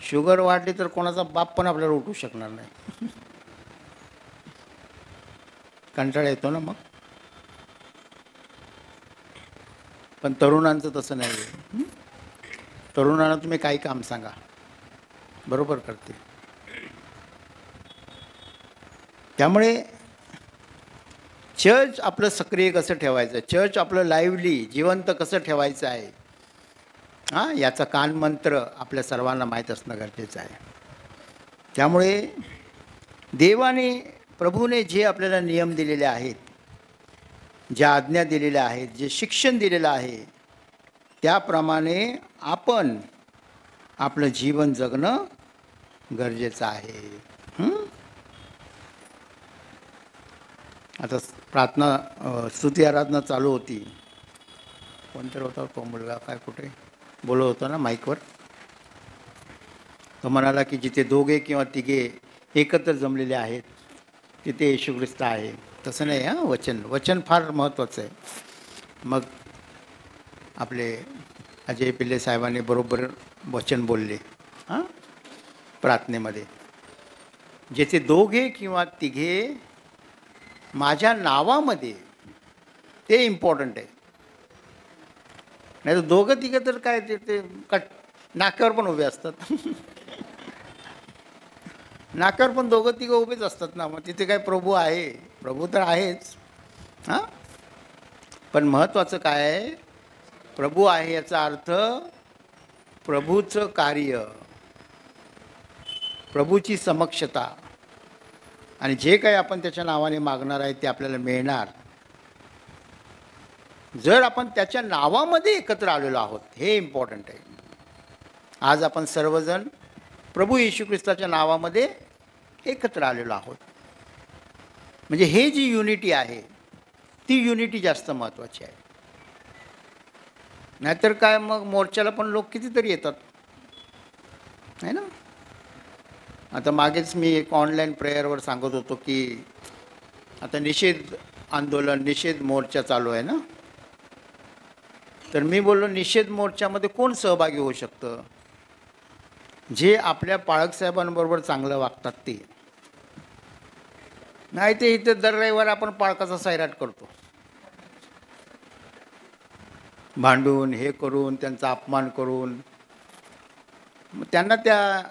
शुगर वाढली तर कोणाचा बाप पण आपल्याला उठू शकणार नाही. कंटाळा येतो ना मग. पण तरुणांचं तसं नाही आहे. तरुणांना तुम्ही काही काम सांगा, बरोबर करते. त्यामुळे चर्च आपलं सक्रिय कसं ठेवायचं, चर्च आपलं लाईव्हली जिवंत कसं ठेवायचं आहे, याचा कानमंत्र आपल्या सर्वांना माहीत असणं गरजेचं आहे. त्यामुळे देवाने प्रभूने जे आपल्याला नियम दिलेले आहेत, ज्या आज्ञा दिलेल्या आहेत, जे शिक्षण दिलेलं आहे, त्याप्रमाणे आपण आपलं जीवन जगणं गरजेचं आहे. आता प्रार्थना स्तुती आराधना चालू होती. कोणतरी होता तो मुलगा, काय कुठे बोलत होता ना माईकवर, तो म्हणाला की जिथे दोघे किंवा तिघे एकत्र जमलेले आहेत तिथे येशू ख्रिस्त आहे. तसं नाही वचन फार महत्त्वाचं आहे. मग आपले अजय पिल्ले साहेबांनी बरोबर वचन बोलले प्रार्थनेमध्ये, जिथे दोघे किंवा तिघे माझ्या नावामध्ये, ते इम्पॉर्टंट आहे. नाही तर दोघं तिघं तर काय ते नाक्यावर पण उभे असतात. नाक्यावर पण दोघं तिघं उभेच असतात ना. मग तिथे काय प्रभू आहे, प्रभू तर आहेच. पण महत्त्वाचं काय आहे, प्रभू आहे याचा अर्थ प्रभूचं कार्य, प्रभूची समक्षता, आणि जे काही आपण त्याच्या नावाने मागणार आहे ते आपल्याला मिळणार जर आपण त्याच्या नावामध्ये एकत्र आलेलो आहोत. हे इम्पॉर्टंट आहे. आज आपण सर्वजण प्रभू येशू ख्रिस्ताच्या नावामध्ये एकत्र आलेलो आहोत. म्हणजे हे जी युनिटी आहे ती युनिटी जास्त महत्त्वाची आहे. नाहीतर काय, मग मोर्चाला पण लोक कितीतरी येतात आहे ना. आता मागेच मी एक ऑनलाईन प्रेयरवर सांगत होतो की आता निषेध आंदोलन, निषेध मोर्चा चालू आहे ना. तर मी बोललो निषेध मोर्चामध्ये कोण सहभागी होऊ शकतं, जे आपल्या पाळकसाहेबांबरोबर चांगलं वागतात ते. नाही ते इथं दर रविवार आपण पाळकाचा सैराट करतो, भांडून हे करून त्यांचा अपमान करून. मग त्यांना त्या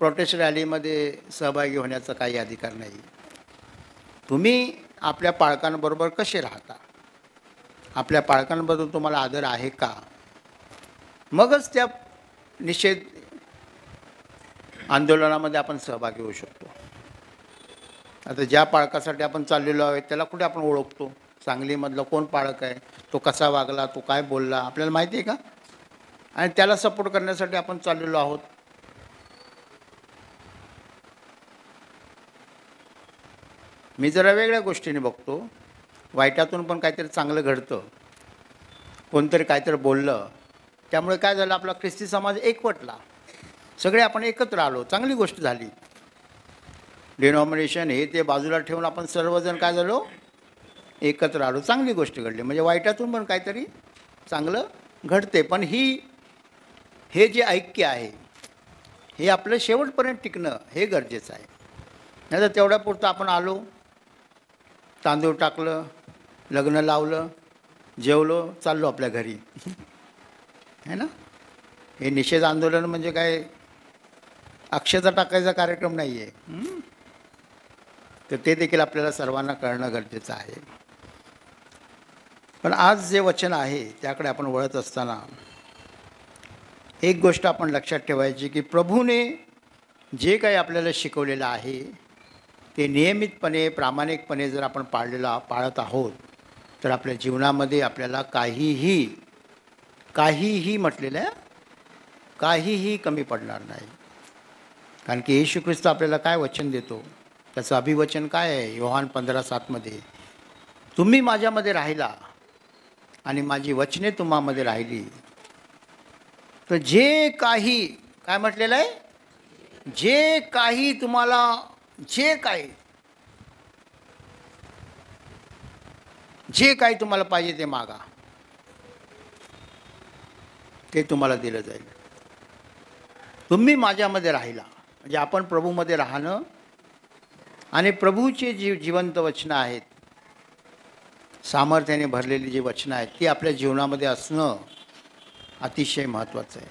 प्रोटेस्ट रॅलीमध्ये सहभागी होण्याचा काही अधिकार नाही. तुम्ही आपल्या पाळकांबरोबर कसे राहता, आपल्या पाळकांबद्दल तुम्हाला आदर आहे का, मगच त्या निषेध आंदोलनामध्ये आपण सहभागी होऊ शकतो. आता ज्या पाळकासाठी आपण चाललेलो आहोत त्याला कुठे आपण ओळखतो, सांगलीमधला कोण पाळक आहे, तो कसा वागला, तो काय बोलला, आपल्याला माहिती आहे का. आणि त्याला सपोर्ट करण्यासाठी आपण चाललेलो आहोत. मी जरा वेगळ्या गोष्टीने बघतो, वाईटातून पण काहीतरी चांगलं घडतं, कोणतरी काहीतरी बोललं, त्यामुळे काय झालं, आपला ख्रिस्ती समाज एकवटला, सगळे आपण एकत्र आलो, चांगली गोष्ट झाली. डिनॉमिनेशन हे ते बाजूला ठेवून आपण सर्वजण काय झालो, एकत्र आलो, चांगली गोष्ट घडली. म्हणजे वाईटातून पण काहीतरी चांगलं घडते. पण हे जे ऐक्य आहे हे आपलं शेवटपर्यंत टिकणं हे गरजेचं आहे. नाही तर तेवढ्यापुरतं आपण आलो, तांदूळ टाकलं, लग्न लावलं, जेवलो, चाललो आपल्या घरी, है ना. हे निषेध आंदोलन म्हणजे काय अक्षता टाकायचा कार्यक्रम नाही आहे. तर ते देखील आपल्याला सर्वांना कळणं गरजेचं आहे. पण आज जे वचन आहे त्याकडे आपण वळत असताना एक गोष्ट आपण लक्षात ठेवायची की प्रभूने जे काही आपल्याला शिकवलेलं आहे ते नियमितपणे प्रामाणिकपणे जर आपण पाळत आहोत तर आपल्या जीवनामध्ये आपल्याला काहीही म्हटलेलं आहे, काहीही कमी पडणार नाही. कारण की येशू ख्रिस्त आपल्याला काय वचन देतो, त्याचं अभिवचन काय आहे? योहान 15:7 तुम्ही माझ्यामध्ये राहिला आणि माझी वचने तुम्हामध्ये राहिली तर जे काही काय म्हटलेलं आहे, जे काही तुम्हाला पाहिजे ते मागा, ते तुम्हाला दिलं जाईल. तुम्ही माझ्यामध्ये राहिला म्हणजे आपण प्रभूमध्ये राहणं आणि प्रभूचे जी जिवंत वचनं आहेत, सामर्थ्याने भरलेली जी वचनं आहेत ती आपल्या जीवनामध्ये असणं अतिशय महत्त्वाचं आहे.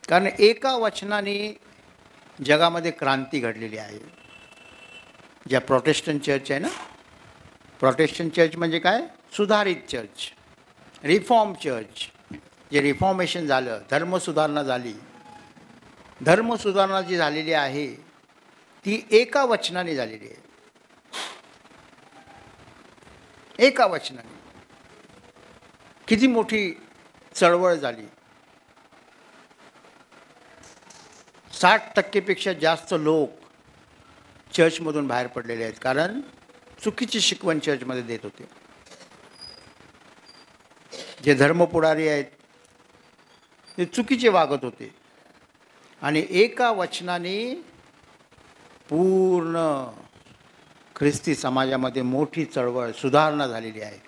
कारण एका वचनाने जगामध्ये क्रांती घडलेली आहे. ज्या प्रोटेस्टंट चर्च आहे ना, प्रोटेस्टंट चर्च म्हणजे काय, सुधारित चर्च, रिफॉर्म चर्च. जे रिफॉर्मेशन झालं, धर्मसुधारणा झाली, धर्मसुधारणा जी झालेली आहे ती एका वचनाने झालेली आहे. एका वचनाने किती मोठी चळवळ झाली. 60% जास्त लोक चर्चमधून बाहेर पडलेले आहेत कारण चुकीची शिकवण चर्चमध्ये देत होते. जे धर्मपुढारी आहेत ते चुकीचे वागत होते आणि एका वचनाने पूर्ण ख्रिस्ती समाजामध्ये मोठी चळवळ सुधारणा झालेली आहे.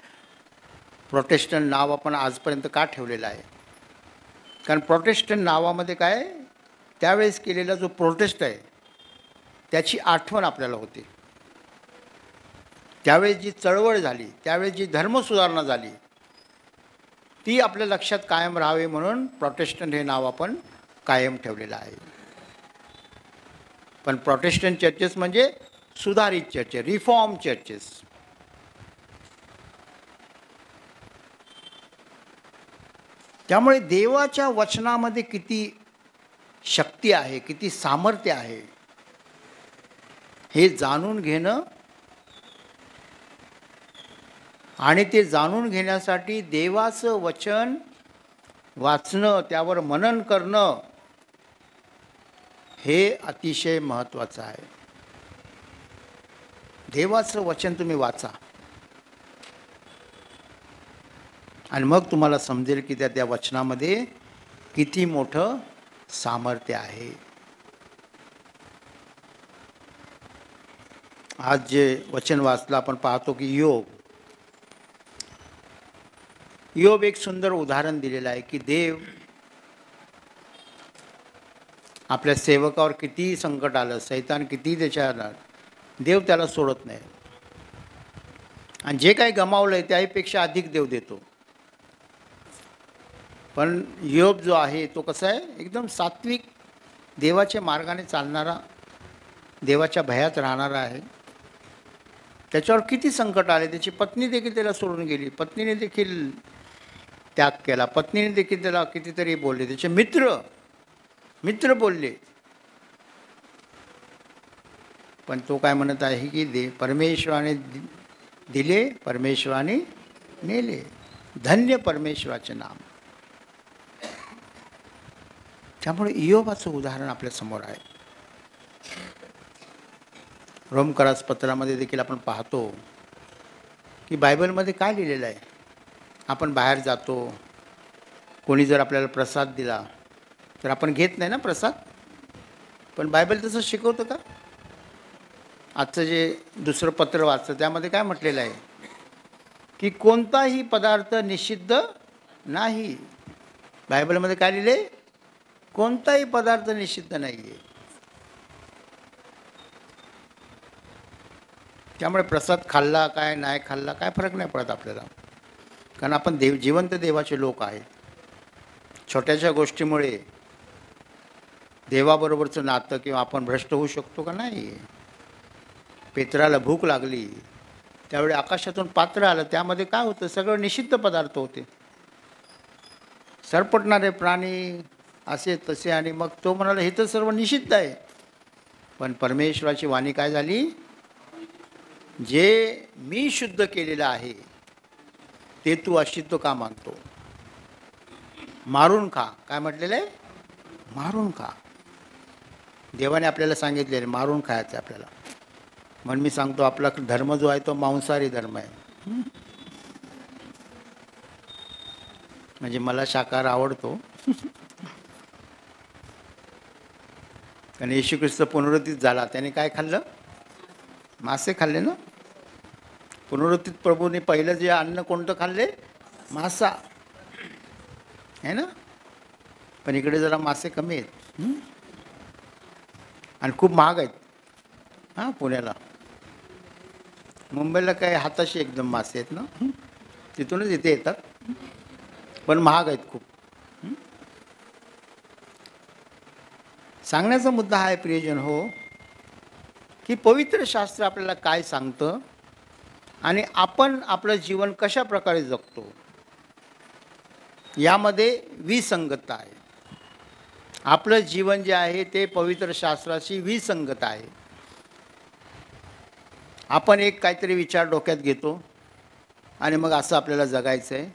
प्रोटेस्टंट नाव आपण आजपर्यंत का ठेवलेलं आहे? कारण प्रोटेस्टंट नावामध्ये काय, त्यावेळेस केलेला जो प्रोटेस्ट आहे त्याची आठवण आपल्याला होते. त्यावेळेस जी चळवळ झाली, त्यावेळेस जी धर्मसुधारणा झाली ती आपल्या लक्षात कायम राहावे म्हणून प्रोटेस्टंट हे नाव आपण कायम ठेवलेलं आहे. पण प्रोटेस्टंट चर्चेस म्हणजे सुधारित चर्च, रिफॉर्म चर्चेस. त्यामुळे देवाच्या वचनामध्ये किती शक्ती आहे, किती सामर्थ्य आहे हे जाणून घेणं आणि ते जाणून घेण्यासाठी देवाचं वचन वाचणं, त्यावर मनन करणं हे अतिशय महत्त्वाचं आहे. देवाचं वचन तुम्ही वाचा आणि मग तुम्हाला समजेल की त्या वचनामध्ये किती मोठं सामर्थ्य आहे. आज जे वचन वाचलं आपण पाहतो की योग एक सुंदर उदाहरण दिलेलं आहे की देव आपल्या सेवकावर किती संकट आलं, सैतान किती त्याच्या आला, देव त्याला सोडत नाही आणि जे काही गमावलं आहे त्याहीपेक्षा अधिक देव देतो. पण योग जो आहे तो कसा आहे, एकदम सात्विक, देवाच्या मार्गाने चालणारा, देवाच्या भयात राहणारा आहे. त्याच्यावर किती संकट आले, त्याची पत्नी देखील त्याला सोडून गेली, पत्नीने देखील त्याग केला, पत्नीने देखील त्याला कितीतरी बोलले, त्याचे मित्र बोलले, पण तो काय म्हणत आहे की परमेश्वराने दिले, परमेश्वराने नेले, धन्य परमेश्वराचे नाम. त्यामुळे इयोबाचं उदाहरण आपल्या समोर आहे. रोमकरास पत्रामध्ये देखील आपण पाहतो की बायबलमध्ये काय लिहिलेलं आहे. आपण बाहेर जातो, कोणी जर आपल्याला प्रसाद दिला तर आपण घेत नाही ना प्रसाद. पण बायबल तसं शिकवतं का? आजचं जे दुसरं पत्र वाचतं त्यामध्ये काय म्हटलेलं आहे की कोणताही पदार्थ निषिद्ध नाही. बायबलमध्ये काय लिहिले? कोणताही पदार्थ निषिद्ध नाही आहे. त्यामुळे प्रसाद खाल्ला काय नाही खाल्ला काय फरक नाही पडत आपल्याला, कारण आपण जिवंत देवाचे लोक आहेत. छोट्याशा गोष्टीमुळे देवाबरोबरचं नातं किंवा आपण भ्रष्ट होऊ शकतो का? नाही. पेत्राला भूक लागली त्यावेळी आकाशातून पात्र आलं, त्यामध्ये काय होतं? सगळं निषिद्ध पदार्थ होते, सरपटणारे प्राणी असे तसे. आणि मग तो म्हणाला हे तर सर्व निषिद्ध आहे. पण परमेश्वराची वाणी काय झाली? जे मी शुद्ध केलेलं आहे ते तू अशुद्ध का मानतो? मारून खा. काय म्हटलेलं आहे? मारून खा. देवाने आपल्याला सांगितलेलं मारून खायचं आहे आपल्याला. म्हणून मी सांगतो आपला धर्म जो आहे तो मांसाहारी धर्म आहे. म्हणजे मला शाकाहार आवडतो. कारण येशू ख्रिस्त पुनरुत्थित झाला, त्याने काय खाल्लं? मासे खाल्ले ना. पुनरुत्थित प्रभूने पहिलं जे अन्न कोणतं खाल्ले? मासा आहे ना. पण इकडे जरा मासे कमी आहेत आणि खूप महाग आहेत. हां, पुण्याला मुंबईला काय हाताशी एकदम मासे आहेत ना, तिथूनच इथे येतात, पण महाग आहेत खूप. सांगण्याचा मुद्दा हा आहे प्रियजन हो, की पवित्र शास्त्र आपल्याला काय सांगतं आणि आपण आपलं जीवन कशा प्रकारे जगतो यामध्ये विसंगतता आहे. आपलं जीवन जे आहे ते पवित्र शास्त्राशी विसंगत आहे. आपण एक काहीतरी विचार डोक्यात घेतो आणि मग असं आपल्याला जगायचं आहे.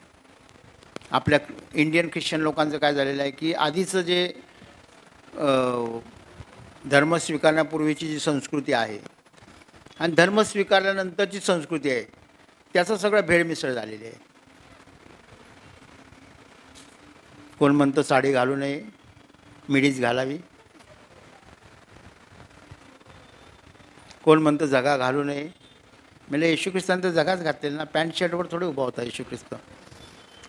आपल्या इंडियन ख्रिश्चन लोकांचं काय झालेलं आहे की आधीचं जे धर्म स्वीकारण्यापूर्वीची जी संस्कृती आहे आणि धर्म स्वीकारल्यानंतरची संस्कृती आहे त्याचं सगळं भेळमिसळ झालेली आहे. कोण म्हणतं साडी घालू नये, मिडीच घालावी. कोण म्हणतं जगा घालू नये. म्हणजे येशू ख्रिस्तांनी तर जगाच घातलेला ना, पॅन्ट शर्टवर थोडे उभा होता येशू ख्रिस्त.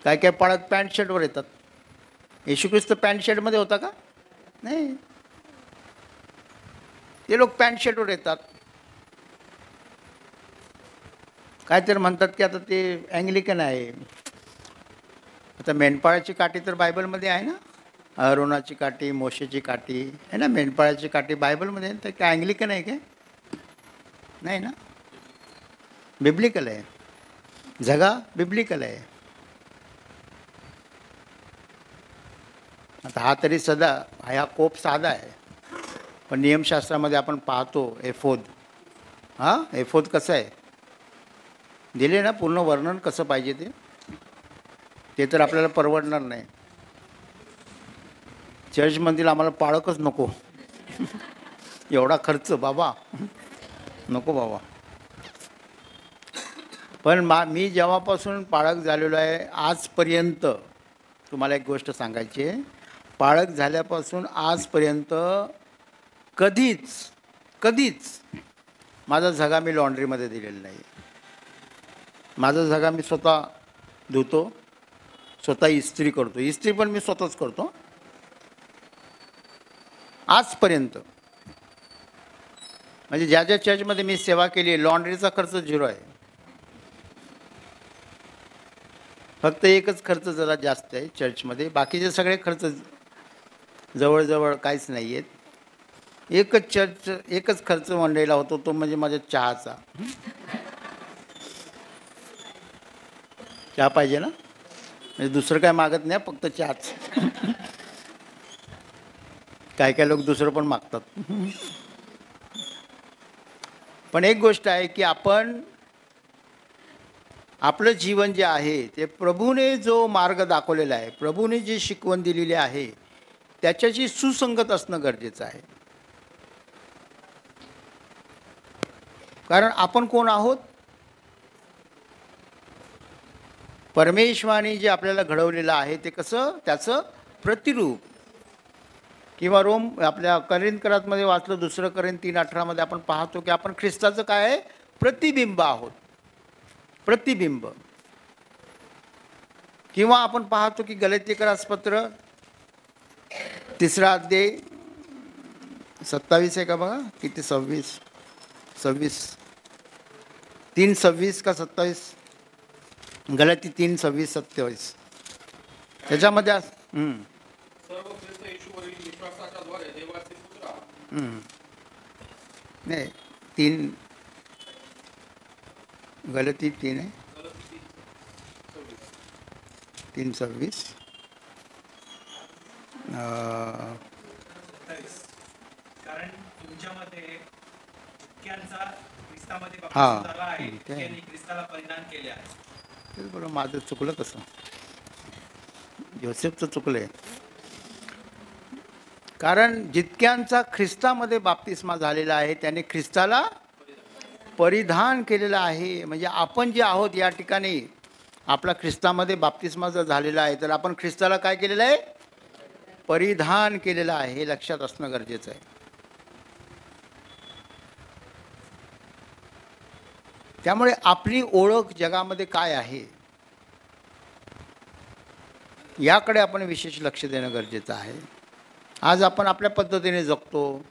काय काय पाळत पॅन्ट शर्टवर येतात. येशू ख्रिस्त पॅन्ट शर्टमध्ये होता का? नाही. ते लोक पॅन्ट शर्टवर येतात. काय तर म्हणतात की आता ते अँग्लिकन आहे. आता मेंढपाळाची काठी तर बायबलमध्ये आहे ना, अहरोनाची काठी, मोशेची काठी आहे ना. मेंढपाळाची काठी बायबलमध्ये आहे. तर काय अँग्लिकन आहे काय? नाही ना, बिब्लिकल आहे. जगा बिब्लिकल आहे. आता हा तरी हा कोप साधा आहे, पण नियमशास्त्रामध्ये आपण पाहतो एफोद. हां, एफोद कसं आहे दिले ना, पूर्ण वर्णन कसं पाहिजे ते तर आपल्याला परवडणार नाही. चर्चमधील आम्हाला पाळकच नको. एवढा खर्च बाबा नको बाबा. पण मी जेव्हापासून पाळक झालेलो आहे आजपर्यंत, तुम्हाला एक गोष्ट सांगायची आहे, पाळक झाल्यापासून आजपर्यंत कधीच माझा झगा मी लॉन्ड्रीमध्ये दिलेला नाही. माझा झगा मी स्वतः धुतो, स्वतः इस्त्री करतो. इस्त्री पण मी स्वतःच करतो आजपर्यंत. म्हणजे ज्या ज्या चर्चमध्ये मी सेवा केली आहे लॉन्ड्रीचा खर्च 0 आहे. फक्त एकच खर्च जरा जास्त आहे चर्चमध्ये, बाकीचे सगळे खर्च जवळजवळ काहीच नाही आहेत. एकच खर्च मंडळीला होतो, तो म्हणजे माझ्या चहाचा. चहा पाहिजे ना, म्हणजे दुसरं काय मागत नाही, फक्त चहाच. काय काय लोक दुसरं पण मागतात. पण एक गोष्ट आहे की आपण आपलं जीवन जे आहे ते प्रभूने जो मार्ग दाखवलेला आहे, प्रभूने जी शिकवण दिलेली आहे त्याच्याशी सुसंगत असणं गरजेचं आहे. कारण आपण कोण आहोत? परमेश्वराने जे आपल्याला घडवलेलं आहे ते कसं, त्याचं प्रतिरूप. किंवा आपल्या करिंथकरातमध्ये वाचलं 2 करिंथ 3:18 आपण पाहतो की आपण ख्रिस्ताचं काय आहे, प्रतिबिंब आहोत, प्रतिबिंब. किंवा आपण पाहतो की गलातीयकरास पत्र 3 अध्याय 27 आहे का बघा, किती 26 3:26 का 27, गलाती 3:26-27 त्याच्यामध्ये सर्व ख्रिस्त येशूवरील विश्वासाच्या द्वारे देवाचे पुत्र आहात. नाही 3 गलाती 3 आहे 3:26. कारण तुमच्यामध्ये इतक्यांचा ख्रिस्तामध्ये हा, बपतिस्मा झाला आहे, ते. इतक्यांनी ख्रिस्ताला परिधान केले आहे. तेच बरं, माझं चुकलं कसं, जोसेफचं चुकलं आहे. कारण जितक्यांचा ख्रिस्तामध्ये बाप्तिस्मा झालेला आहे त्याने ख्रिस्ताला परिधान केलेलं आहे. म्हणजे आपण जे आहोत या ठिकाणी आपला ख्रिस्तामध्ये बाप्तिस्मा जर झालेला आहे तर आपण ख्रिस्ताला काय केलेलं आहे, परिधान केलेलं आहे. हे लक्षात असणं गरजेचं आहे. त्यामुळे आपली ओळख जगामध्ये काय आहे याकडे आपण विशेष लक्ष देणं गरजेचं आहे. आज आपण आपल्या पद्धतीने जगतो,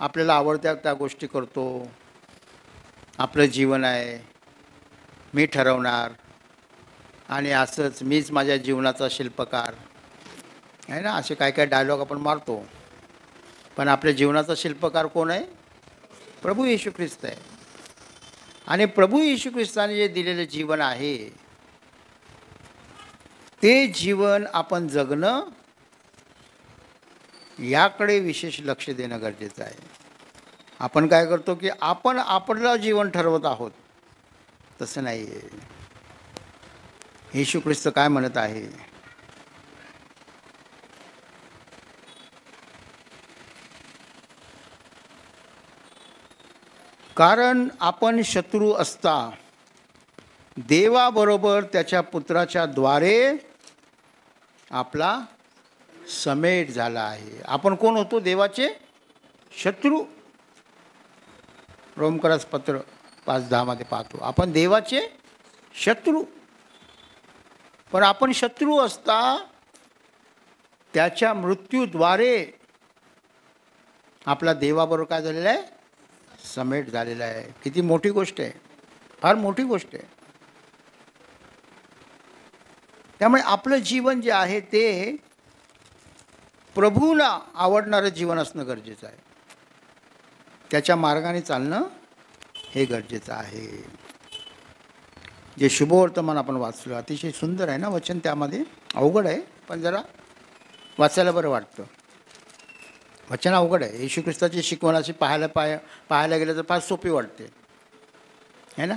आपल्याला आवडत्या त्या गोष्टी करतो, आपलं जीवन आहे, मी ठरवणार आणि असंच मीच माझ्या जीवनाचा शिल्पकार आहे ना, असे काय काय डायलॉग आपण मारतो. पण आपल्या जीवनाचा शिल्पकार कोण आहे, प्रभू येशू ख्रिस्त आहे. आणि प्रभू येशू ख्रिस्ताने जे दिलेलं जीवन आहे ते जीवन आपण जगणं याकडे विशेष लक्ष देणं गरजेचं आहे. आपण काय करतो की आपण आपलं जीवन ठरवत आहोत, तसं नाही आहे. येशू ख्रिस्त काय म्हणत आहे, कारण आपण शत्रू असता देवाबरोबर त्याच्या पुत्राच्या द्वारे आपला समेट झाला आहे. आपण कोण होतो, देवाचे शत्रू. रोमकरास पत्र 5:10 पाहतो आपण देवाचे शत्रू. पण आपण शत्रू असता त्याच्या मृत्यूद्वारे आपला देवाबरोबर काय झालेला आहे, समेट झालेला आहे. किती मोठी गोष्ट आहे, फार मोठी गोष्ट आहे. त्यामुळे आपलं जीवन जे आहे ते प्रभूला आवडणारं जीवन असणं गरजेचं आहे. त्याच्या मार्गाने चालणं हे गरजेचं आहे. जे शुभवर्तमान आपण वाचलं, अतिशय सुंदर आहे ना वचन. त्यामध्ये अवघड आहे पण जरा वाचायला बरं वाटतं. वचन अवघड आहे. येशू ख्रिस्ताची शिकवण अशी पाहायला गेलं तर फार सोपी वाटते है ना.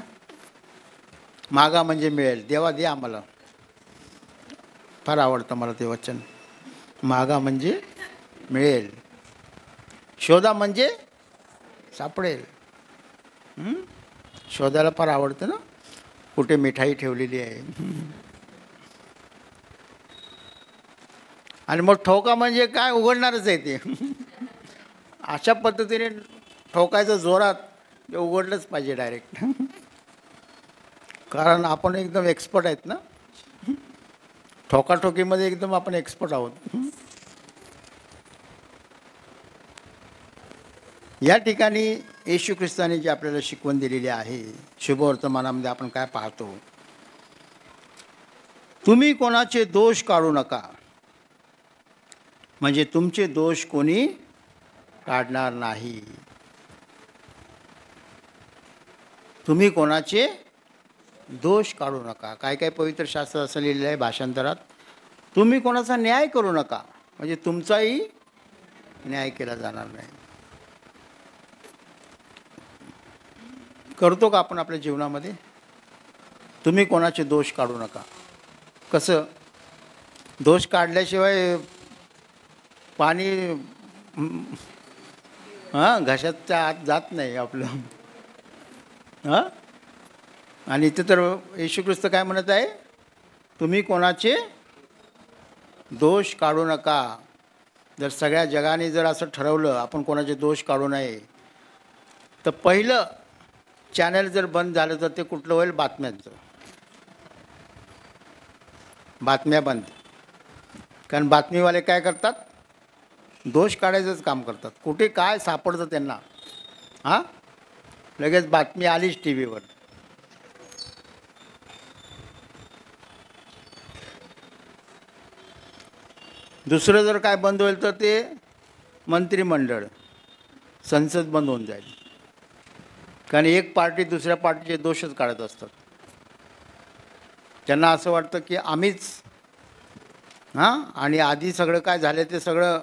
मागा म्हणजे मिळेल, देवा दे आम्हाला. फार आवडतं मला ते वचन. मागा म्हणजे मिळेल, शोधा म्हणजे सापडेल. शोधायला फार आवडतं ना, कुठे मिठाई ठेवलेली आहे. आणि मग ठोका म्हणजे काय, उघडणारच आहे ते. अशा पद्धतीने ठोकायचं जोरात, ते उघडलंच पाहिजे डायरेक्ट. कारण आपण एकदम एक्सपर्ट आहेत ना, ठोकाठोकीमध्ये एकदम आपण एक्सपर्ट आहोत. या ठिकाणी येशू ख्रिस्ताने जी आपल्याला शिकवण दिलेली आहे, शुभवर्तमानामध्ये आपण काय पाहतो, तुम्ही कोणाचे दोष काढू नका, म्हणजे तुमचे दोष कोणी काढणार नाही. तुम्ही कोणाचे दोष काढू नका. काय काय पवित्र शास्त्र असं लिहिलेलं आहे भाषांतरात, तुम्ही कोणाचा न्याय करू नका, म्हणजे तुमचाही न्याय केला जाणार नाही. करतो का आपण आपल्या जीवनामध्ये, तुम्ही कोणाचे दोष काढू नका. कसं, दोष काढल्याशिवाय पाणी घशाच्या आत जात नाही आपलं. आणि इथे तर येशू ख्रिस्त काय म्हणत आहे, तुम्ही कोणाचे दोष काढू नका, जर सगळ्या जगाने जर असं ठरवलं आपण कोणाचे दोष काढू नये, तर पहिलं चॅनल जर बंद झालं तर ते कुठलं होईल? बातम्यांचं. बातम्या बंद. कारण बातमीवाले काय करतात? दोष काढायचंच काम करतात. कुठे काय सापडतं त्यांना, हां, लगेच बातमी आलीच टी व्हीवर. दुसरं जर काय बंद होईल तर ते मंत्रिमंडळ, संसद बंद होऊन जाईल. कारण एक पार्टी दुसऱ्या पार्टीचे दोषच काढत असतात. त्यांना असं वाटतं की आम्हीच, हां, आणि आधी सगळं काय झालं ते सगळं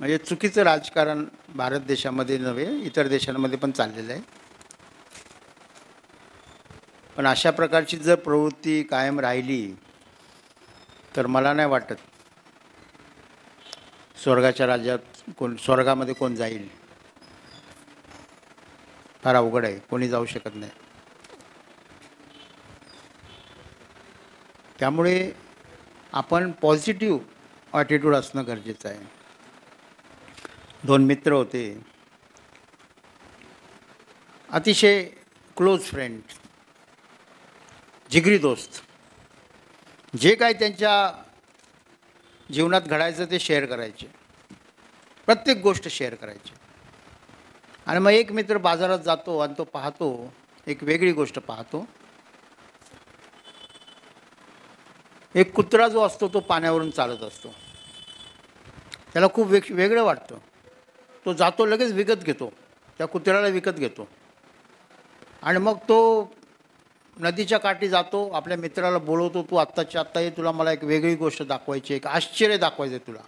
म्हणजे चुकीचं राजकारण भारत देशामध्ये नव्हे इतर देशांमध्ये पण चाललेलं आहे. पण अशा प्रकारची जर प्रवृत्ती कायम राहिली तर मला नाही वाटत स्वर्गाच्या राज्यात स्वर्गामध्ये कोण जाईल. फार अवघड आहे, कोणी जाऊ शकत नाही. त्यामुळे आपण पॉझिटिव्ह ॲटिट्यूड असणं गरजेचं आहे. 2 मित्र होते, अतिशय क्लोज फ्रेंड, जिगरी दोस्त. जे काय त्यांच्या जीवनात घडायचं ते शेअर करायचे, प्रत्येक गोष्ट शेअर करायची. आणि मग एक मित्र बाजारात जातो आणि तो पाहतो, एक वेगळी गोष्ट पाहतो. एक कुत्रा जो असतो तो पाण्यावरून चालत असतो. त्याला खूप वेगळं वाटतं. तो जातो, लगेच विकत घेतो, त्या कुत्र्याला विकत घेतो. आणि मग तो नदीच्या काठी जातो, आपल्या मित्राला बोलवतो, तू आत्ताच्या आत्ता ये, तुला मला एक वेगळी गोष्ट दाखवायची, एक आश्चर्य दाखवायचं आहे तुला,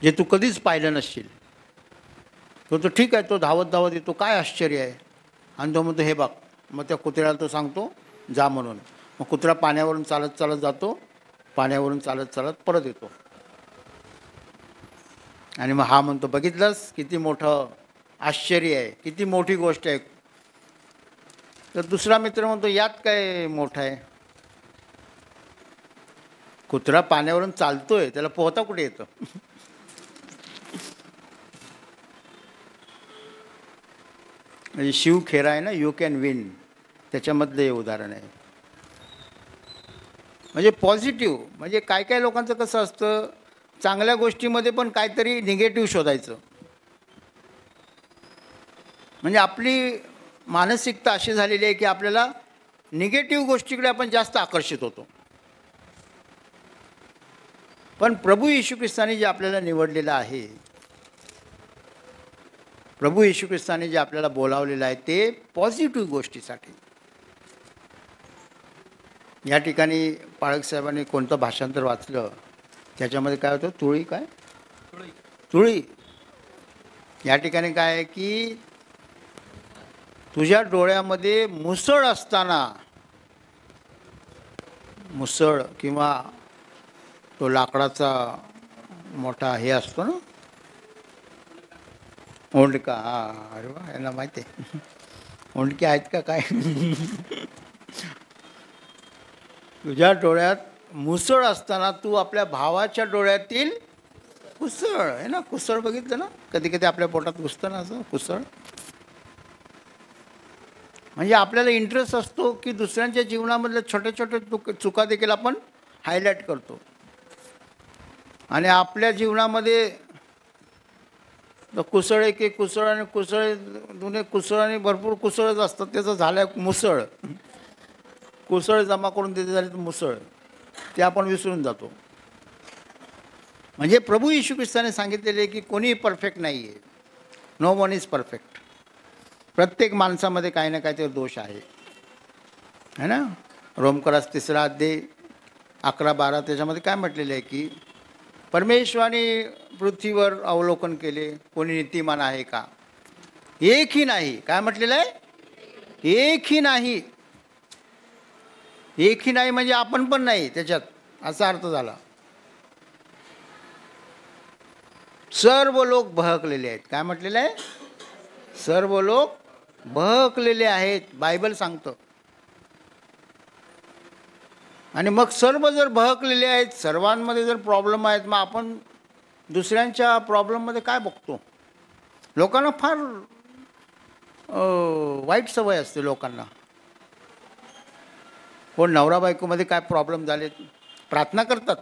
जे तू कधीच पाहिलं नसशील. तो ठीक आहे, तो धावत धावत येतो, काय आश्चर्य आहे. आणि तो म्हणतो हे बघ. मग त्या कुत्र्याला तो सांगतो जा म्हणून. मग कुत्रा पाण्यावरून चालत चालत जातो, पाण्यावरून चालत चालत परत येतो. आणि मग हा म्हणतो बघितलंस किती मोठं आश्चर्य आहे, किती मोठी गोष्ट आहे. तर दुसरा मित्र म्हणतो यात काय मोठं आहे, कुत्रा पाण्यावरून चालतोय, त्याला पोहता कुठे येतं. म्हणजे शिव खेरा आहे ना, यू कॅन विन, त्याच्यामधलं हे उदाहरण आहे. म्हणजे पॉझिटिव्ह, म्हणजे काय काय लोकांचं कसं असतं, चांगल्या गोष्टीमध्ये पण काहीतरी निगेटिव्ह शोधायचं. म्हणजे आपली मानसिकता अशी झालेली आहे की आपल्याला निगेटिव्ह गोष्टीकडे आपण जास्त आकर्षित होतो. पण प्रभू येशू ख्रिस्ताने जे आपल्याला निवडलेलं आहे, प्रभू येशू ख्रिस्ताने जे आपल्याला बोलावलेलं आहे ते पॉझिटिव्ह गोष्टीसाठी. या ठिकाणी पाळक साहेबांनी कोणतं भाषांतर वाचलं, त्याच्यामध्ये काय होतं, तुळी. या ठिकाणी काय आहे की तुझ्या डोळ्यामध्ये मुसळ असताना, मुसळ किंवा तो लाकडाचा मोठा हे असतो ना, ओंडका. हां, अरे वा, यांना माहिती आहे. ओंडके आहेत का काय. तुझ्या डोळ्यात मुसळ असताना तू आपल्या भावाच्या डोळ्यातील कुसळ आहे ना. कुसळ बघितलं ना, कधी कधी आपल्या पोटात घुसतं ना असं कुसळ. म्हणजे आपल्याला इंटरेस्ट असतो की दुसऱ्यांच्या जीवनामधल्या छोट्या छोट्या चुका देखील आपण हायलाईट करतो. आणि आपल्या जीवनामध्ये कुसळ एक एक कुसळ आणि कुसळ दोन्ही कुसळ आणि भरपूर कुसळच असतात. त्याचं झालं मुसळ, कुसळ जमा करून तिथे झाली तर मुसळ, ते आपण विसरून जातो. म्हणजे प्रभू येशू ख्रिस्ताने सांगितलेले की कोणीही परफेक्ट नाही आहे, नो वन इज परफेक्ट. प्रत्येक माणसामध्ये काही ना काहीतरी दोष आहे, है ना. रोमकरास 3 अध्याय 11-12 त्याच्यामध्ये काय म्हटलेलं आहे की परमेश्वराने पृथ्वीवर अवलोकन केले, कोणी नीतिमान आहे का, एकही नाही. काय म्हटलेलं आहे, एकही नाही. एकही नाही म्हणजे आपण पण नाही त्याच्यात, असा अर्थ झाला. सर्व लोक बहकलेले आहेत. काय म्हटलेलं आहे, सर्व लोक बहकलेले आहेत, बायबल सांगतं. आणि मग सर्व जर बहकलेले आहेत, सर्वांमध्ये जर प्रॉब्लेम आहेत, मग आपण दुसऱ्यांच्या प्रॉब्लेममध्ये काय बघतो? लोकांना फार वाईट सवय असते लोकांना. कोण नवरा बायकोमध्ये काय प्रॉब्लेम झाले प्रार्थना करतात,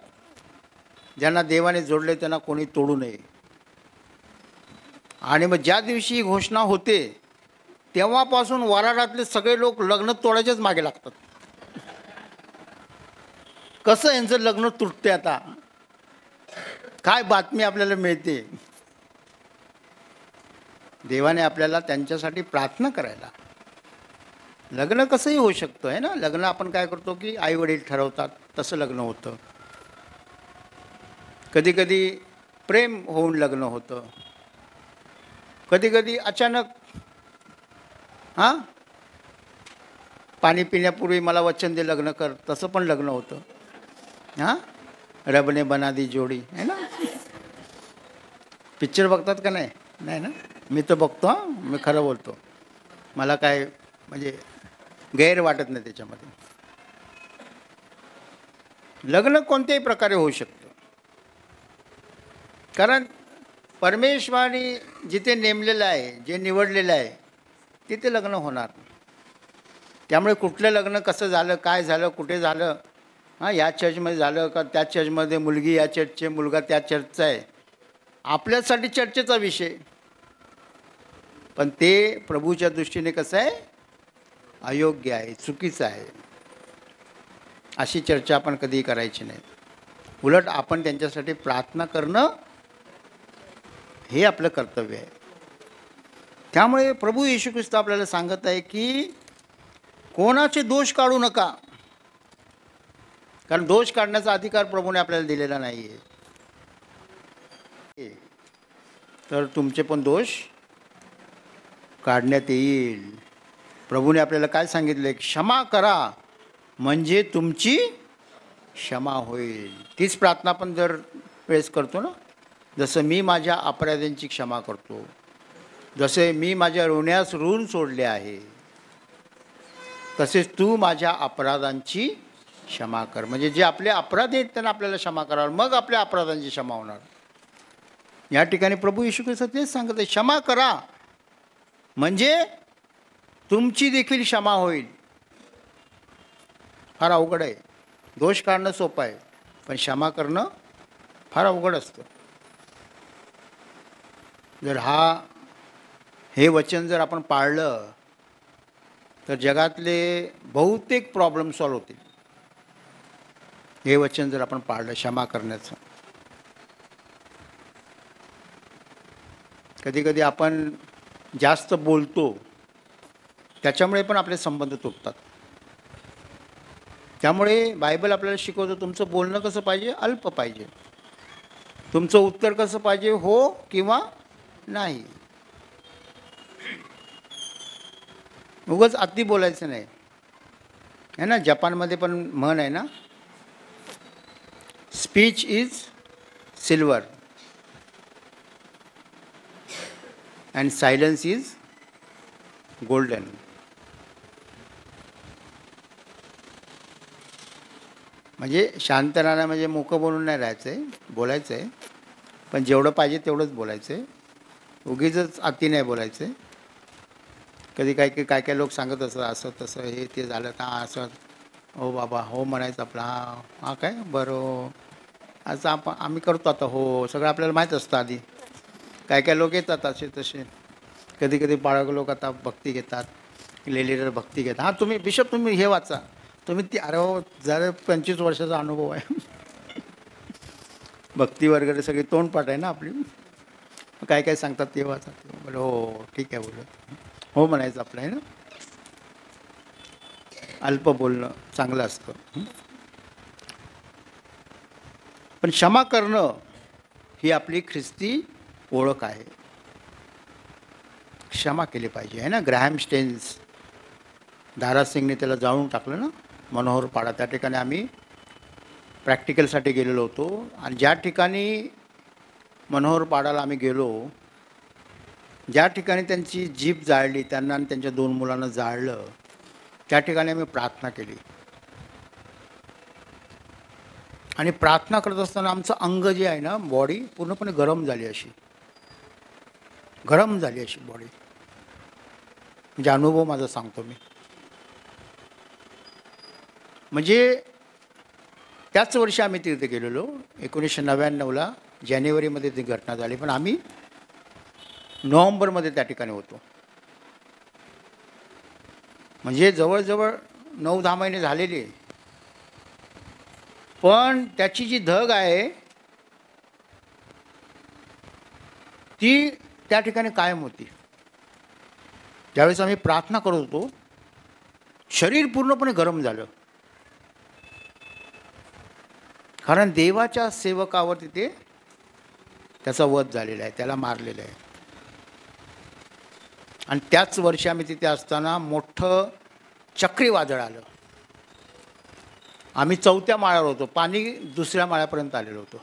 ज्यांना देवाने जोडले त्यांना कोणी तोडू नये. आणि मग ज्या दिवशी ही घोषणा होते तेव्हापासून वराडातले सगळे लोक लग्न तोडायच्याच मागे लागतात. कसं यांचं लग्न तुटते आता, काय बातमी आपल्याला मिळते? देवाने आपल्याला त्यांच्यासाठी प्रार्थना करायला. लग्न कसंही होऊ शकतं आहे ना. लग्न आपण काय करतो की आई वडील ठरवतात तसं लग्न होतं. कधी कधी प्रेम होऊन लग्न होतं, कधी कधी अचानक पाणी पिण्यापूर्वी मला वचन दे लग्न कर, तसं पण लग्न होतं. रबने बना दी जोडी आहे ना. पिक्चर बघतात का नाही? नाही ना. मी तर बघतो. मी खरं बोलतो, मला काय म्हणजे गैर वाटत नाही त्याच्यामध्ये. लग्न कोणत्याही प्रकारे होऊ शकतं, कारण परमेश्वराने जिथे नेमलेलं आहे, जे निवडलेलं आहे तिथे लग्न होणार. त्यामुळे कुठलं लग्न कसं झालं, काय झालं, कुठे झालं, या चर्चमध्ये झालं का त्या चर्चमध्ये, मुलगी या चर्चचे, मुलगा त्या चर्चचा आहे, आपल्यासाठी चर्चेचा विषय. पण ते प्रभूच्या दृष्टीने कसं आहे? अयोग्य आहे, चुकीचं आहे. अशी चर्चा आपण कधीही करायची नाही. उलट आपण त्यांच्यासाठी प्रार्थना करणं हे आपलं कर्तव्य आहे. त्यामुळे प्रभू येशू ख्रिस्त आपल्याला सांगत आहे की कोणाचे दोष काढू नका, कारण दोष काढण्याचा अधिकार प्रभूने आपल्याला दिलेला नाही आहे. तर तुमचे पण दोष काढण्यात येईल. प्रभूने आपल्याला काय सांगितलं? क्षमा करा म्हणजे तुमची क्षमा होईल. तीच प्रार्थना पण दर वेळेस करतो ना. जसं मी माझ्या अपराध्यांची क्षमा करतो, जसे मी माझ्या ऋण्यास ऋण सोडले आहे, तसेच तू माझ्या अपराधांची क्षमा कर. म्हणजे जे आपले अपराध आहेत त्यांना आपल्याला क्षमा करावं, मग आपल्या अपराधांची क्षमा होणार. या ठिकाणी प्रभू येशू ख्रिस्त तेच सांगत आहे, क्षमा करा म्हणजे तुमची देखील क्षमा होईल. फार अवघड आहे. दोष काढणं सोपं आहे, पण क्षमा करणं फार अवघड असतं. जर हे वचन जर आपण पाळलं तर जगातले बहुतेक प्रॉब्लेम सॉल्व होतील. हे वचन जर आपण पाळलं क्षमा करण्याचं. कधी कधी आपण जास्त बोलतो, त्याच्यामुळे पण आपले संबंध तुटतात. त्यामुळे बायबल आपल्याला शिकवतं तुमचं बोलणं कसं पाहिजे? अल्प पाहिजे. तुमचं उत्तर कसं पाहिजे? हो किंवा नाही. उगाच अति बोलायचं नाही आहे ना. जपानमध्ये पण म्हण आहे ना, speech is silver and silence is golden. म्हणजे शांत राहणं म्हणजे मोकं बोलून नाही राहायचं आहे, बोलायचं आहे, पण जेवढं पाहिजे तेवढंच बोलायचं आहे. उगीचच अति नाही बोलायचं आहे. कधी काय लोक सांगत असं असं तसं हे ते झालं का असं, हो बाबा हो म्हणायचं आपलं. हा काय बरं असं आम्ही करतो आता, हो सगळं आपल्याला माहीत असतं आधी. काय लोक येतात असे तसे. कधी बाळग लोक आता भक्ती घेतात, लेलीडर भक्ती घेतात. हां तुम्ही बिशप तुम्ही हे वाचा, तुम्ही ती अरे हो जरा 25 वर्षाचा अनुभव आहे. भक्ती वगैरे सगळी तोंडपाठ आहे ना आपली. काय सांगतात ते वाचा. बोल हो ठीक आहे बोलत हो म्हणायचं आपलं आहे ना. अल्प बोलणं चांगलं असतं. पण क्षमा करणं ही आपली ख्रिस्ती ओळख आहे. क्षमा केली पाहिजे आहे ना. ग्रॅहम स्टेन्स, दारासिंगने त्याला जाळून टाकलं ना मनोहर पाडा. त्या ठिकाणी आम्ही प्रॅक्टिकलसाठी गेलेलो होतो. आणि ज्या ठिकाणी मनोहर पाडाला आम्ही गेलो, ज्या ठिकाणी त्यांची जीभ जाळली, त्यांना आणि त्यांच्या 2 मुलांना जाळलं, त्या ठिकाणी आम्ही प्रार्थना केली. आणि प्रार्थना करत असताना आमचं अंग जे आहे ना, बॉडी पूर्णपणे गरम झाली अशी बॉडी. म्हणजे अनुभव माझा सांगतो मी. म्हणजे त्याच वर्षी आम्ही तिथे गेलेलो 1999ला जानेवारीमध्ये ती घटना झाली, पण आम्ही नोव्हेंबरमध्ये त्या ठिकाणी होतो. म्हणजे जवळजवळ 9-10 महिने झालेले. पण त्याची जी धग आहे ती त्या ठिकाणी कायम होती. ज्यावेळेस आम्ही प्रार्थना करत होतो शरीर पूर्णपणे गरम झालं, कारण देवाच्या सेवकावर तिथे त्याचा वध झालेला आहे, त्याला मारलेलं आहे. आणि त्याच वर्षी आम्ही तिथे असताना मोठं चक्रीवादळ आलं. आम्ही 4थ्या माळ्यावर होतो, पाणी 2ऱ्या माळ्यापर्यंत आलेलो होतो.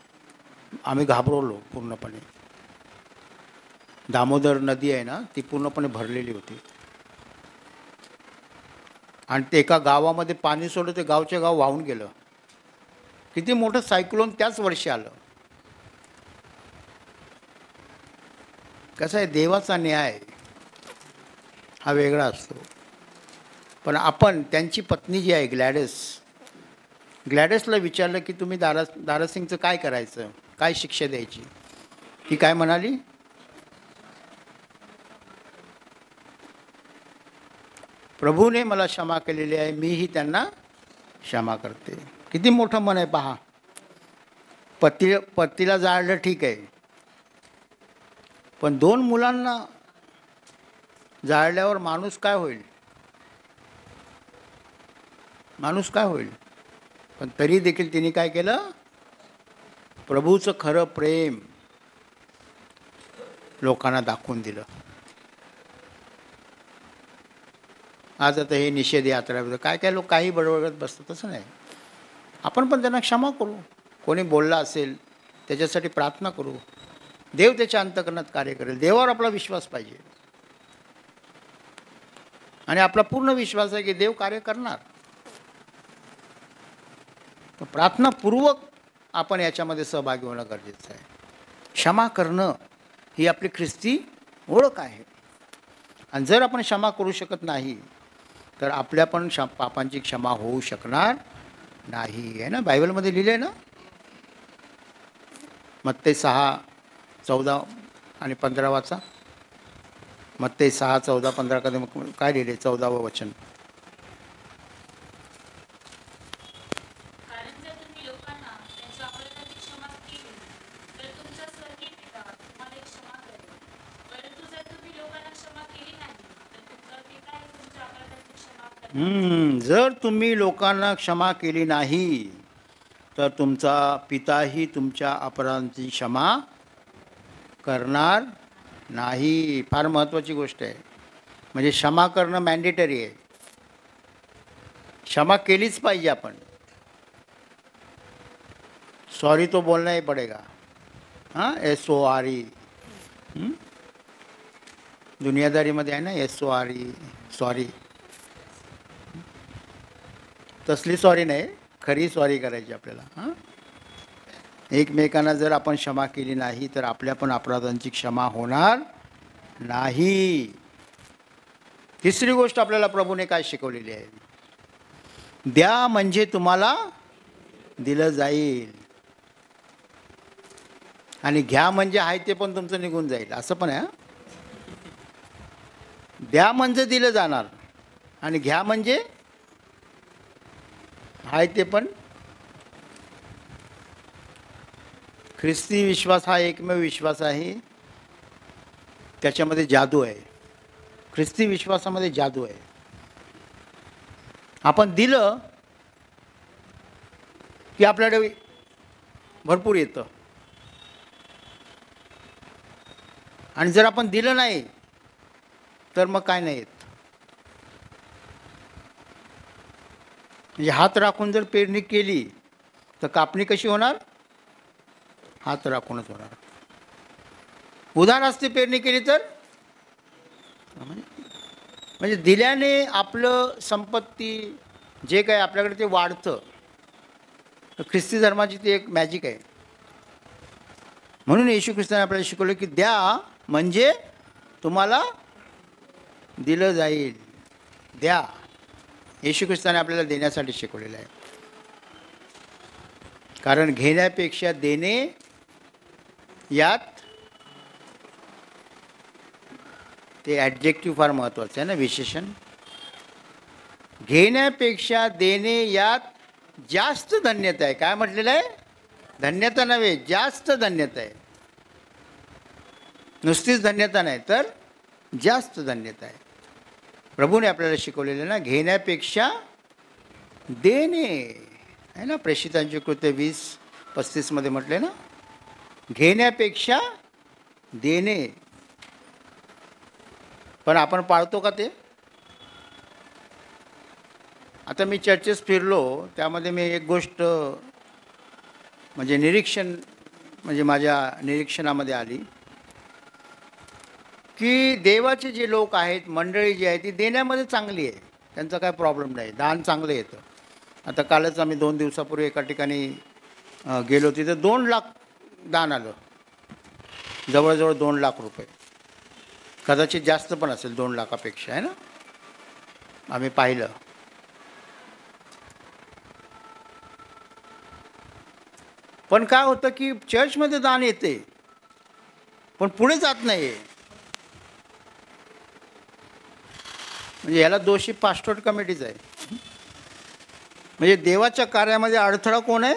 आम्ही घाबरवलो पूर्णपणे. दामोदर नदी आहे ना, ती पूर्णपणे भरलेली होती. आणि ते एका गावामध्ये पाणी सोडलं, ते गावचे गाव वाहून गेलं. किती मोठं सायक्लोन त्याच वर्षी आलं. कसं आहे, देवाचा न्याय हा वेगळा असतो. पण आपण त्यांची पत्नी जी आहे ग्लॅडसला विचारलं की तुम्ही दारासिंगचं काय करायचं, काय शिक्षा द्यायची. ती काय म्हणाली, प्रभूने मला क्षमा केलेली आहे, मीही त्यांना क्षमा करते. किती मोठं मन आहे पहा. पतीला जाळलं ठीक आहे, पण 2 मुलांना जाळल्यावर माणूस काय होईल. पण तरी देखील तिने काय केलं, प्रभूचं खरं प्रेम लोकांना दाखवून दिलं. आज आता हे निषेध यात्रा काय लोक काही बडबडत बसतात, तसं नाही. आपण पण त्यांना क्षमा करू. कोणी बोलला असेल त्याच्यासाठी प्रार्थना करू. देव त्याच्या अंतःकरणात कार्य करेल. देवावर आपला विश्वास पाहिजे आणि आपला पूर्ण विश्वास आहे की देव कार्य करणार. प्रार्थनापूर्वक आपण याच्यामध्ये सहभागी होणं गरजेचं आहे. क्षमा करणं ही आपली ख्रिस्ती ओळख आहे. आणि जर आपण क्षमा करू शकत नाही तर आपल्या पण पापांची क्षमा होऊ शकणार नाही, आहे ना. बायबलमध्ये लिहिलं आहे ना, मत्ते 6:14 आणि 15 वाचा. मत्ते 6:14-15 कधी काय लिहिले, 14वं वचन. जर तुम्ही लोकांना क्षमा केली नाही तर तुमचा पिताही तुमच्या अपराधांची क्षमा करणार नाही. फार महत्त्वाची गोष्ट आहे. म्हणजे क्षमा करणं मॅन्डेटरी आहे. क्षमा केलीच पाहिजे आपण. सॉरी तो बोलना ही पडेगा. हां, SORE. दुनियादारीमध्ये आहे ना SORE, सॉरी. तसली सॉरी नाही, खरी सॉरी करायची आपल्याला. हां, एकमेकांना जर आपण क्षमा केली नाही तर आपल्या पण अपराधांची क्षमा होणार नाही. तिसरी गोष्ट आपल्याला प्रभूने काय शिकवलेली आहे, द्या म्हणजे तुम्हाला दिलं जाईल, आणि घ्या म्हणजे आहे ते पण तुमचं निघून जाईल, असं पण आहे. द्या म्हणजे दिलं जाणार आणि घ्या म्हणजे आहे ते पण. ख्रिस्ती विश्वास हा एकमेव विश्वास आहे, त्याच्यामध्ये जादू आहे. ख्रिस्ती विश्वासामध्ये जादू आहे. आपण दिलं की आपल्याकडे भरपूर येतं, आणि जर आपण दिलं नाही तर मग काय नाही येत. म्हणजे हात राखून जर पेरणी केली तर कापणी कशी होणार, हात राखूनच होणार. उधार असते पेरणी केली तर, म्हणजे दिल्याने आपलं संपत्ती जे काय आपल्याकडे ते वाढतं. ख्रिस्ती धर्माची ती एक मॅजिक आहे. म्हणून येशू ख्रिस्ताने आपल्याला शिकवलं की द्या म्हणजे तुम्हाला दिलं जाईल. द्या. येशू ख्रिस्ताने आपल्याला देण्यासाठी शिकवलेलं आहे. कारण घेण्यापेक्षा देणे यात ते ॲडजेक्टिव्ह फार महत्त्वाचं आहे ना, विशेषण. घेण्यापेक्षा देणे यात जास्त धन्यता आहे. काय म्हटलेलं आहे? धन्यता नव्हे, जास्त धन्यता आहे. नुसतीच धन्यता नाही तर जास्त धन्यता आहे. प्रभूने आपल्याला शिकवलेलं ना, घेण्यापेक्षा देणे आहे ना. प्रेषितांची कृत्य 20:35 म्हटले ना, घेण्यापेक्षा देणे. पण आपण पाळतो का ते? आता मी चर्चेस फिरलो, त्यामध्ये मी एक गोष्ट म्हणजे माझ्या निरीक्षणामध्ये आली की देवाचे जे लोक आहेत, मंडळी जी आहे ती देण्यामध्ये चांगली आहे. त्यांचा काय प्रॉब्लेम नाही, दान चांगलं येतं. आता कालच आम्ही 2 दिवसापूर्वी एका ठिकाणी गेलो, तिथं 2 लाख दान आलं, जवळजवळ 2 लाख रुपये. कदाचित जास्त पण असेल 2 लाखापेक्षा, आहे ना. आम्ही पाहिलं. पण काय होतं की चर्चमध्ये दान येते पण पुढे जात नाही. म्हणजे याला दोषी पास्टोरेट कमिटीच आहे. म्हणजे देवाच्या कार्यामध्ये अडथळा कोण आहे?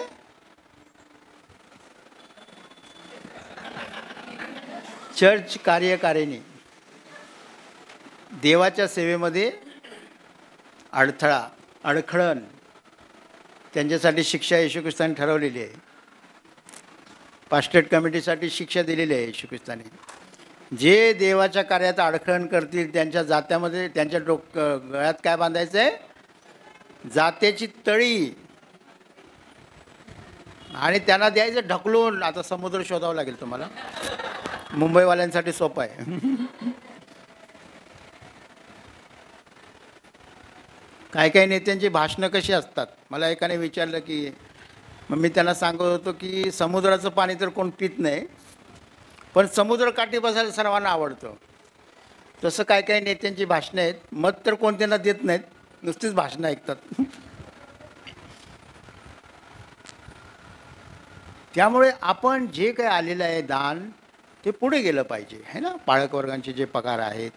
चर्च कार्यकारिणी. देवाच्या सेवेमध्ये अडखळण त्यांच्यासाठी शिक्षा येशू ख्रिस्ताने ठरवलेली आहे. पास्टोरेट कमिटीसाठी शिक्षा दिलेली आहे येशू ख्रिस्ताने. जे देवाच्या कार्यात अडखळण करतील त्यांच्या जात्यामध्ये, त्यांच्या गळ्यात काय बांधायचं आहे? जात्याची तळी. आणि त्यांना द्यायचं ढकलून. आता समुद्र शोधावं लागेल तुम्हाला. मुंबईवाल्यांसाठी सोपं आहे. काही नेत्यांची भाषणं कशी असतात. मला एकाने विचारलं की, मग मी त्यांना सांगत होतो की समुद्राचं पाणी तर कोण पित नाही, पण समुद्रकाठी बसायला सर्वांना आवडतं. तसं काही नेत्यांची भाषणं आहेत, मत तर कोण त्यांना देत नाहीत, नुसतीच भाषणं ऐकतात. त्यामुळे आपण जे काही आलेलं आहे दान, ते पुढे गेलं पाहिजे, है ना. पाळक वर्गांचे जे पगार आहेत,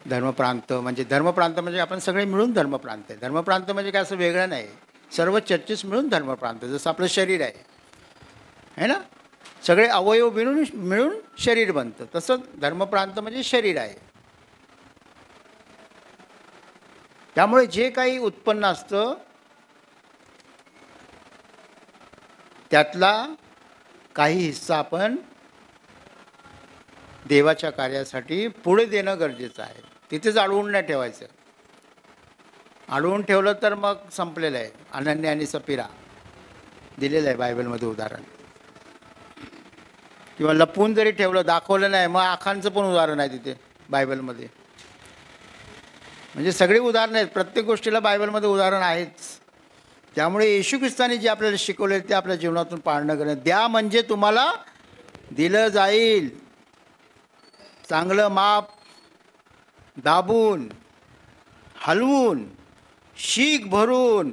धर्मप्रांत म्हणजे आपण सगळे मिळून धर्मप्रांत आहे. धर्मप्रांत म्हणजे काय असं वेगळं नाही, सर्व चर्चेस मिळून धर्मप्रांत. जसं आपलं शरीर आहे, है ना. सगळे अवयव मिळून शरीर बनतं, तसं धर्मप्रांत म्हणजे शरीर आहे. त्यामुळे जे काही उत्पन्न असतं त्यातला काही हिस्सा आपण देवाच्या कार्यासाठी पुढे देणं गरजेचं आहे. तिथेच अडवून नाही ठेवायचं. अडवून ठेवलं तर मग संपलेलं आहे. अनन्या आणि सफिरा दिलेलं आहे बायबलमध्ये उदाहरण. किंवा लपवून जरी ठेवलं, दाखवलं नाही, मग आखांचं पण उदाहरण आहे तिथे बायबलमध्ये. म्हणजे सगळी उदाहरणं आहेत, प्रत्येक गोष्टीला बायबलमध्ये उदाहरण आहेच. त्यामुळे येशू ख्रिस्ताने जे आपल्याला शिकवले ते आपल्या जीवनातून पाळणं करणं. द्या म्हणजे तुम्हाला दिलं जाईल. चांगलं माप दाबून, हलवून, शीख भरून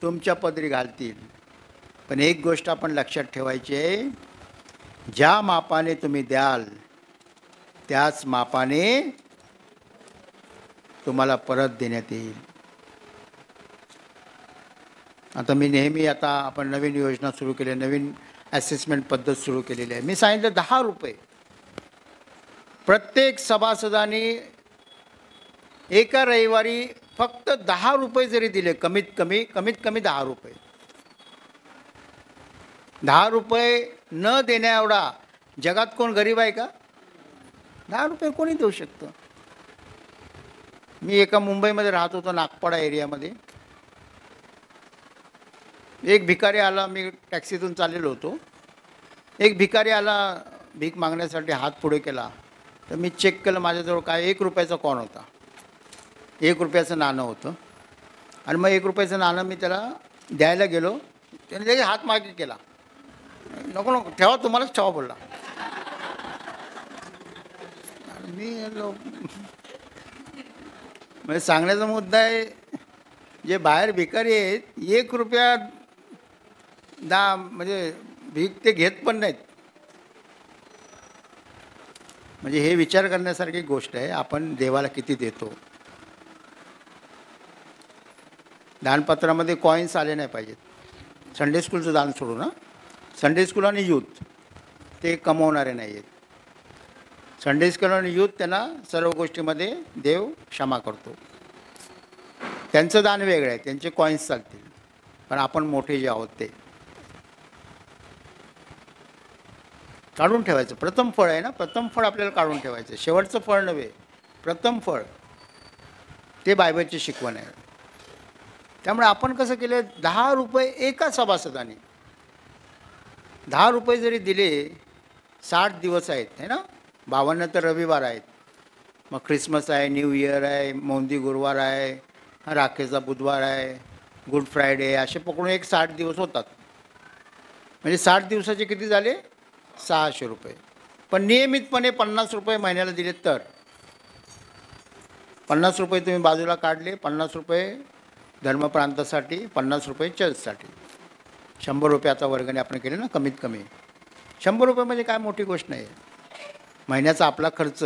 तुमच्या पदरी घालतील. पण एक गोष्ट आपण लक्षात ठेवायची आहे, ज्या मापाने तुम्ही द्याल त्याच मापाने तुम्हाला परत देण्यात येईल. आता मी नेहमी, आता आपण नवीन योजना सुरू केली, नवीन असेसमेंट पद्धत सुरू केलेली आहे. मी सांगितलं 10 रुपये प्रत्येक सभासदांनी एका रविवारी फक्त 10 रुपये जरी दिले, कमीत कमी 10 रुपये. 10 रुपये न देण्या एवढा जगात कोण गरीब आहे का? 10 रुपये कोणी देऊ शकतं. मी एका मुंबईमध्ये राहत होतो, नागपाडा एरियामध्ये. एक भिकारी आला, मी टॅक्सीतून चाललेलो होतो. एक भिकारी आला भीक मागण्यासाठी, हात पुढे केला. तर मी चेक केलं, माझ्याजवळ काय 1 रुपयाचा कॉइन होता, 1 रुपयाचं नाणं होतं. आणि मग 1 रुपयाचं नाणं मी त्याला द्यायला गेलो. त्याने लगेच हात मागे केला. नको नको ठेवा, तुम्हालाच ठेवा बोलला. मी म्हणजे सांगण्याचा मुद्दा आहे, जे बाहेर भिकारी आहेत 1 रुपया म्हणजे भीक ते घेत पण नाहीत. म्हणजे हे विचार करण्यासारखी गोष्ट आहे, आपण देवाला किती देतो. दानपत्रामध्ये कॉईन्स आले नाही पाहिजेत. संडे स्कूलचं दान सोडू ना, संडे स्कूल आणि यूथ ते कमवणारे नाही आहेत. संडे स्कूल आणि यूथ त्यांना सर्व गोष्टीमध्ये देव क्षमा करतो. त्यांचं दान वेगळं आहे, त्यांचे कॉईन्स चालतील. पण आपण मोठे जे आहोत ते काढून ठेवायचं. प्रथम फळ आहे ना, प्रथम फळ आपल्याला काढून ठेवायचं. शेवटचं फळ नव्हे, प्रथम फळ. ते बायबलची शिकवण आहे. त्यामुळे आपण कसं केलं, 10 रुपये एका सभासदाने 10 रुपये जरी दिले, 60 दिवस आहेत है ना, 52 तर रविवार आहेत. मग ख्रिसमस आहे, न्यू इयर आहे, मोंदी गुरुवार आहे, राखेचा बुधवार आहे, गुड फ्रायडे, असे पकडून एक 60 दिवस होतात. म्हणजे 60 दिवसाचे किती झाले, 600 रुपये. पण नियमितपणे 50 रुपये महिन्याला दिले तर 50 रुपये तुम्ही बाजूला काढले, 50 रुपये धर्मप्रांतासाठी, 50 रुपये चर्चसाठी, 100 रुपये आता वर्गणी आपण केले ना, कमीत कमी 100 रुपये म्हणजे काय मोठी गोष्ट नाही. महिन्याचा आपला खर्च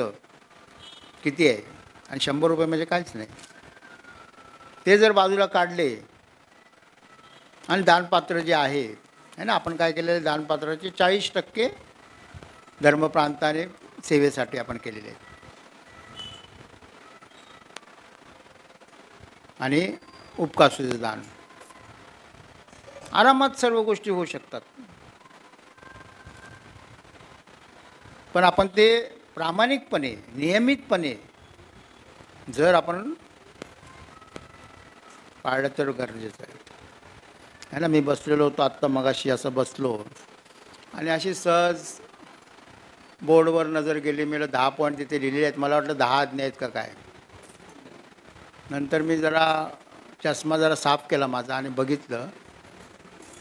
किती आहे आणि 100 रुपये म्हणजे काहीच नाही. ते जर बाजूला काढले आणि दानपात्र जे आहे ना, आपण काय केलेलं, दानपात्राचे 40% धर्मप्रांताने सेवेसाठी आपण केलेले आहेत. आणि उपकासूचं दान, आरामात सर्व गोष्टी होऊ शकतात. पण आपण ते प्रामाणिकपणे, नियमितपणे जर आपण पाळलं तर गरजेचं आहे ना. मी बसलेलो होतो आत्ता मगाशी, असं बसलो आणि अशी सहज बोर्डवर नजर गेली. मी 10 पॉईंट तिथे लिहिलेले आहेत. मला वाटलं 10 आज्ञा आहेत का काय. नंतर मी जरा चष्मा जरा साफ केला माझा आणि बघितलं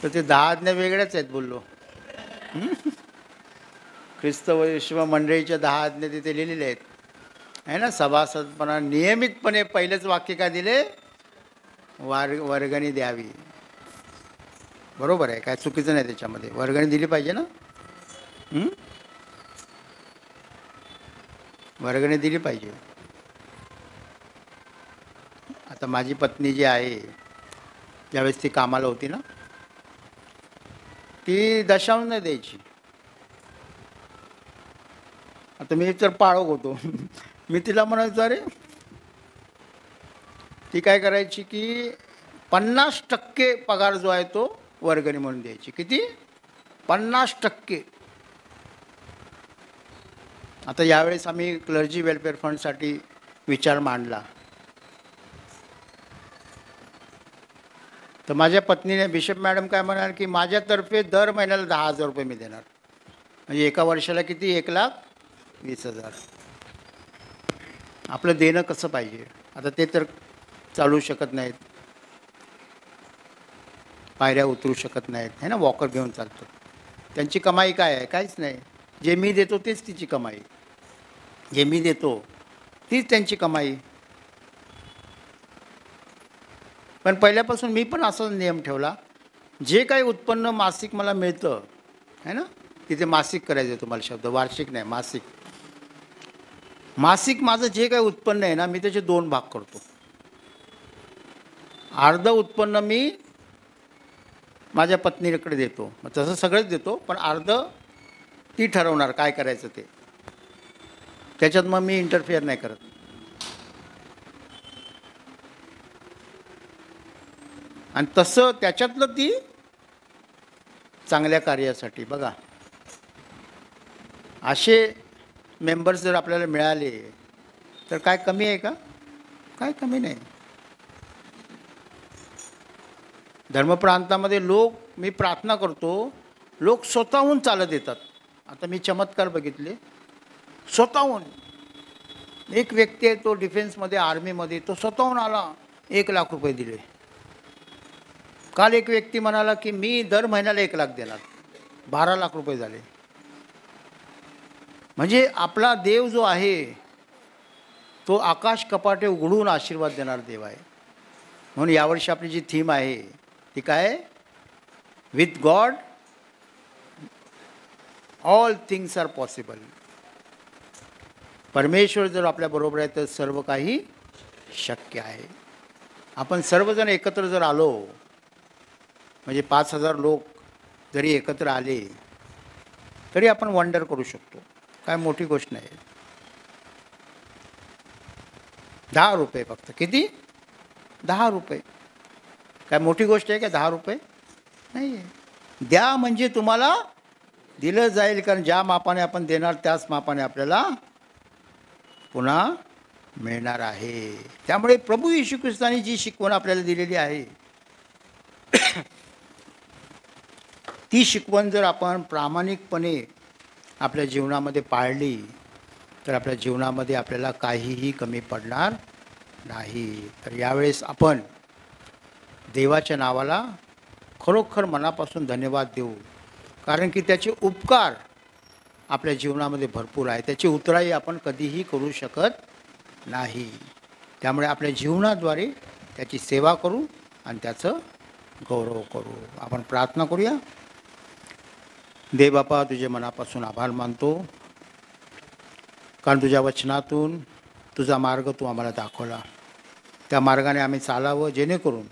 तर ते 10 आज्ञा वेगळ्याच आहेत बोललो. ख्रिस्तव विश्व मंडळीच्या 10 आज्ञा तिथे लिहिलेल्या आहेत आहे ना. सभासदपणा नियमितपणे पहिलेच वाक्य काय दिले, वर्गणी द्यावी. बरोबर आहे, काय चुकीचं नाही त्याच्यामध्ये. वर्गणी दिली पाहिजे ना, वर्गणी दिली पाहिजे. आता माझी पत्नी जी आहे, ज्यावेळेस ती कामाला होती ना, ती दशांश नाही द्यायची. आता मी तर पाळक होतो. मी तिला म्हणायचो, अरे ती काय करायची की 50% पगार जो आहे तो वर्गणी म्हणून द्यायची. किती, 50%. आता यावेळेस आम्ही क्लर्जी वेलफेअर फंडसाठी विचार मांडला, तर माझ्या पत्नीने, बिशप मॅडम काय म्हणाल की माझ्यातर्फे दर महिन्याला 10,000 रुपये मी देणार. म्हणजे एका वर्षाला किती, 1,20,000. आपलं देणं कसं पाहिजे. आता ते तर चालू शकत नाहीत, पायऱ्या उतरू शकत नाहीत है ना, वॉकर घेऊन चालतो. त्यांची कमाई काय आहे, काहीच नाही. जे मी देतो तेच तिची कमाई, जे मी देतो तीच त्यांची कमाई. पण पहिल्यापासून मी पण असा नियम ठेवला, जे काही उत्पन्न मासिक मला मिळतं है ना, तिथे मासिक करायचं तुम्हाला शब्द, वार्षिक नाही, मासिक. मासिक माझं जे काही उत्पन्न आहे ना, मी त्याचे 2 भाग करतो. अर्ध उत्पन्न मी माझ्या पत्नीकडे देतो, मग तसं सगळंच देतो, पण अर्ध ती ठरवणार काय करायचं ते. त्याच्यात मग मी इंटरफिअर नाही करत. आणि तसं त्याच्यातलं ती चांगल्या कार्यासाठी. बघा, असे मेंबर्स जर आपल्याला मिळाले तर काय कमी आहे का, काय कमी नाही. धर्मप्रांतामध्ये लोक, मी प्रार्थना करतो, लोक स्वतःहून चालत येतात. आता मी चमत्कार बघितले, स्वतःहून. एक व्यक्ती आहे, तो डिफेन्समध्ये, आर्मीमध्ये, तो स्वतःहून आला, 1,00,000 रुपये दिले. काल एक व्यक्ती म्हणाला की मी दर महिन्याला 1 लाख देणार, 12 लाख रुपये झाले. म्हणजे आपला देव जो आहे तो आकाश कपाटे उघडून आशीर्वाद देणार देव आहे. म्हणून यावर्षी आपली जी थीम आहे ती काय आहे? With God all things are possible. परमेश्वर जर आपल्याबरोबर आहे तर सर्व काही शक्य आहे. आपण सर्वजण एकत्र जर आलो, म्हणजे 5,000 लोक जरी एकत्र आले तरी आपण वंडर करू शकतो. काय मोठी गोष्ट नाही. 10 रुपये फक्त. किती? 10 रुपये. काय मोठी गोष्ट आहे का 10 रुपये? नाही आहे. द्या म्हणजे तुम्हाला दिलं जाईल, कारण ज्या मापाने आपण देणार त्याच मापाने आपल्याला पुन्हा मिळणार आहे. त्यामुळे प्रभू येशू ख्रिस्ताने जी शिकवण आपल्याला दिलेली आहे ती शिकवण जर आपण प्रामाणिकपणे आपल्या जीवनामध्ये पाळली तर आपल्या जीवनामध्ये आपल्याला काहीही कमी पडणार नाही. तर यावेळेस आपण देवाच्या नावाला खरोखर मनापासून धन्यवाद देऊ, कारण की त्याचे उपकार आपल्या जीवनामध्ये भरपूर आहे. त्याची उतराई आपण कधीही करू शकत नाही. त्यामुळे आपल्या जीवनाद्वारे त्याची सेवा करू आणि त्याचं गौरव करू. आपण प्रार्थना करूया. देव बापा, तुझे मनापासून आभार मानतो, कारण तुझ्या वचनातून तुझा मार्ग तू आम्हाला दाखवला. त्या मार्गाने आम्ही चालावं, जेणेकरून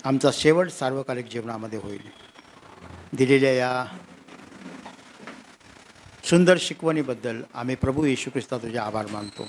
आमचा शेवट सार्वकालिक जीवनामध्ये होईल. दिलेल्या या सुंदर शिकवणीबद्दल आम्ही प्रभू येशू ख्रिस्ता तुझे आभार मानतो.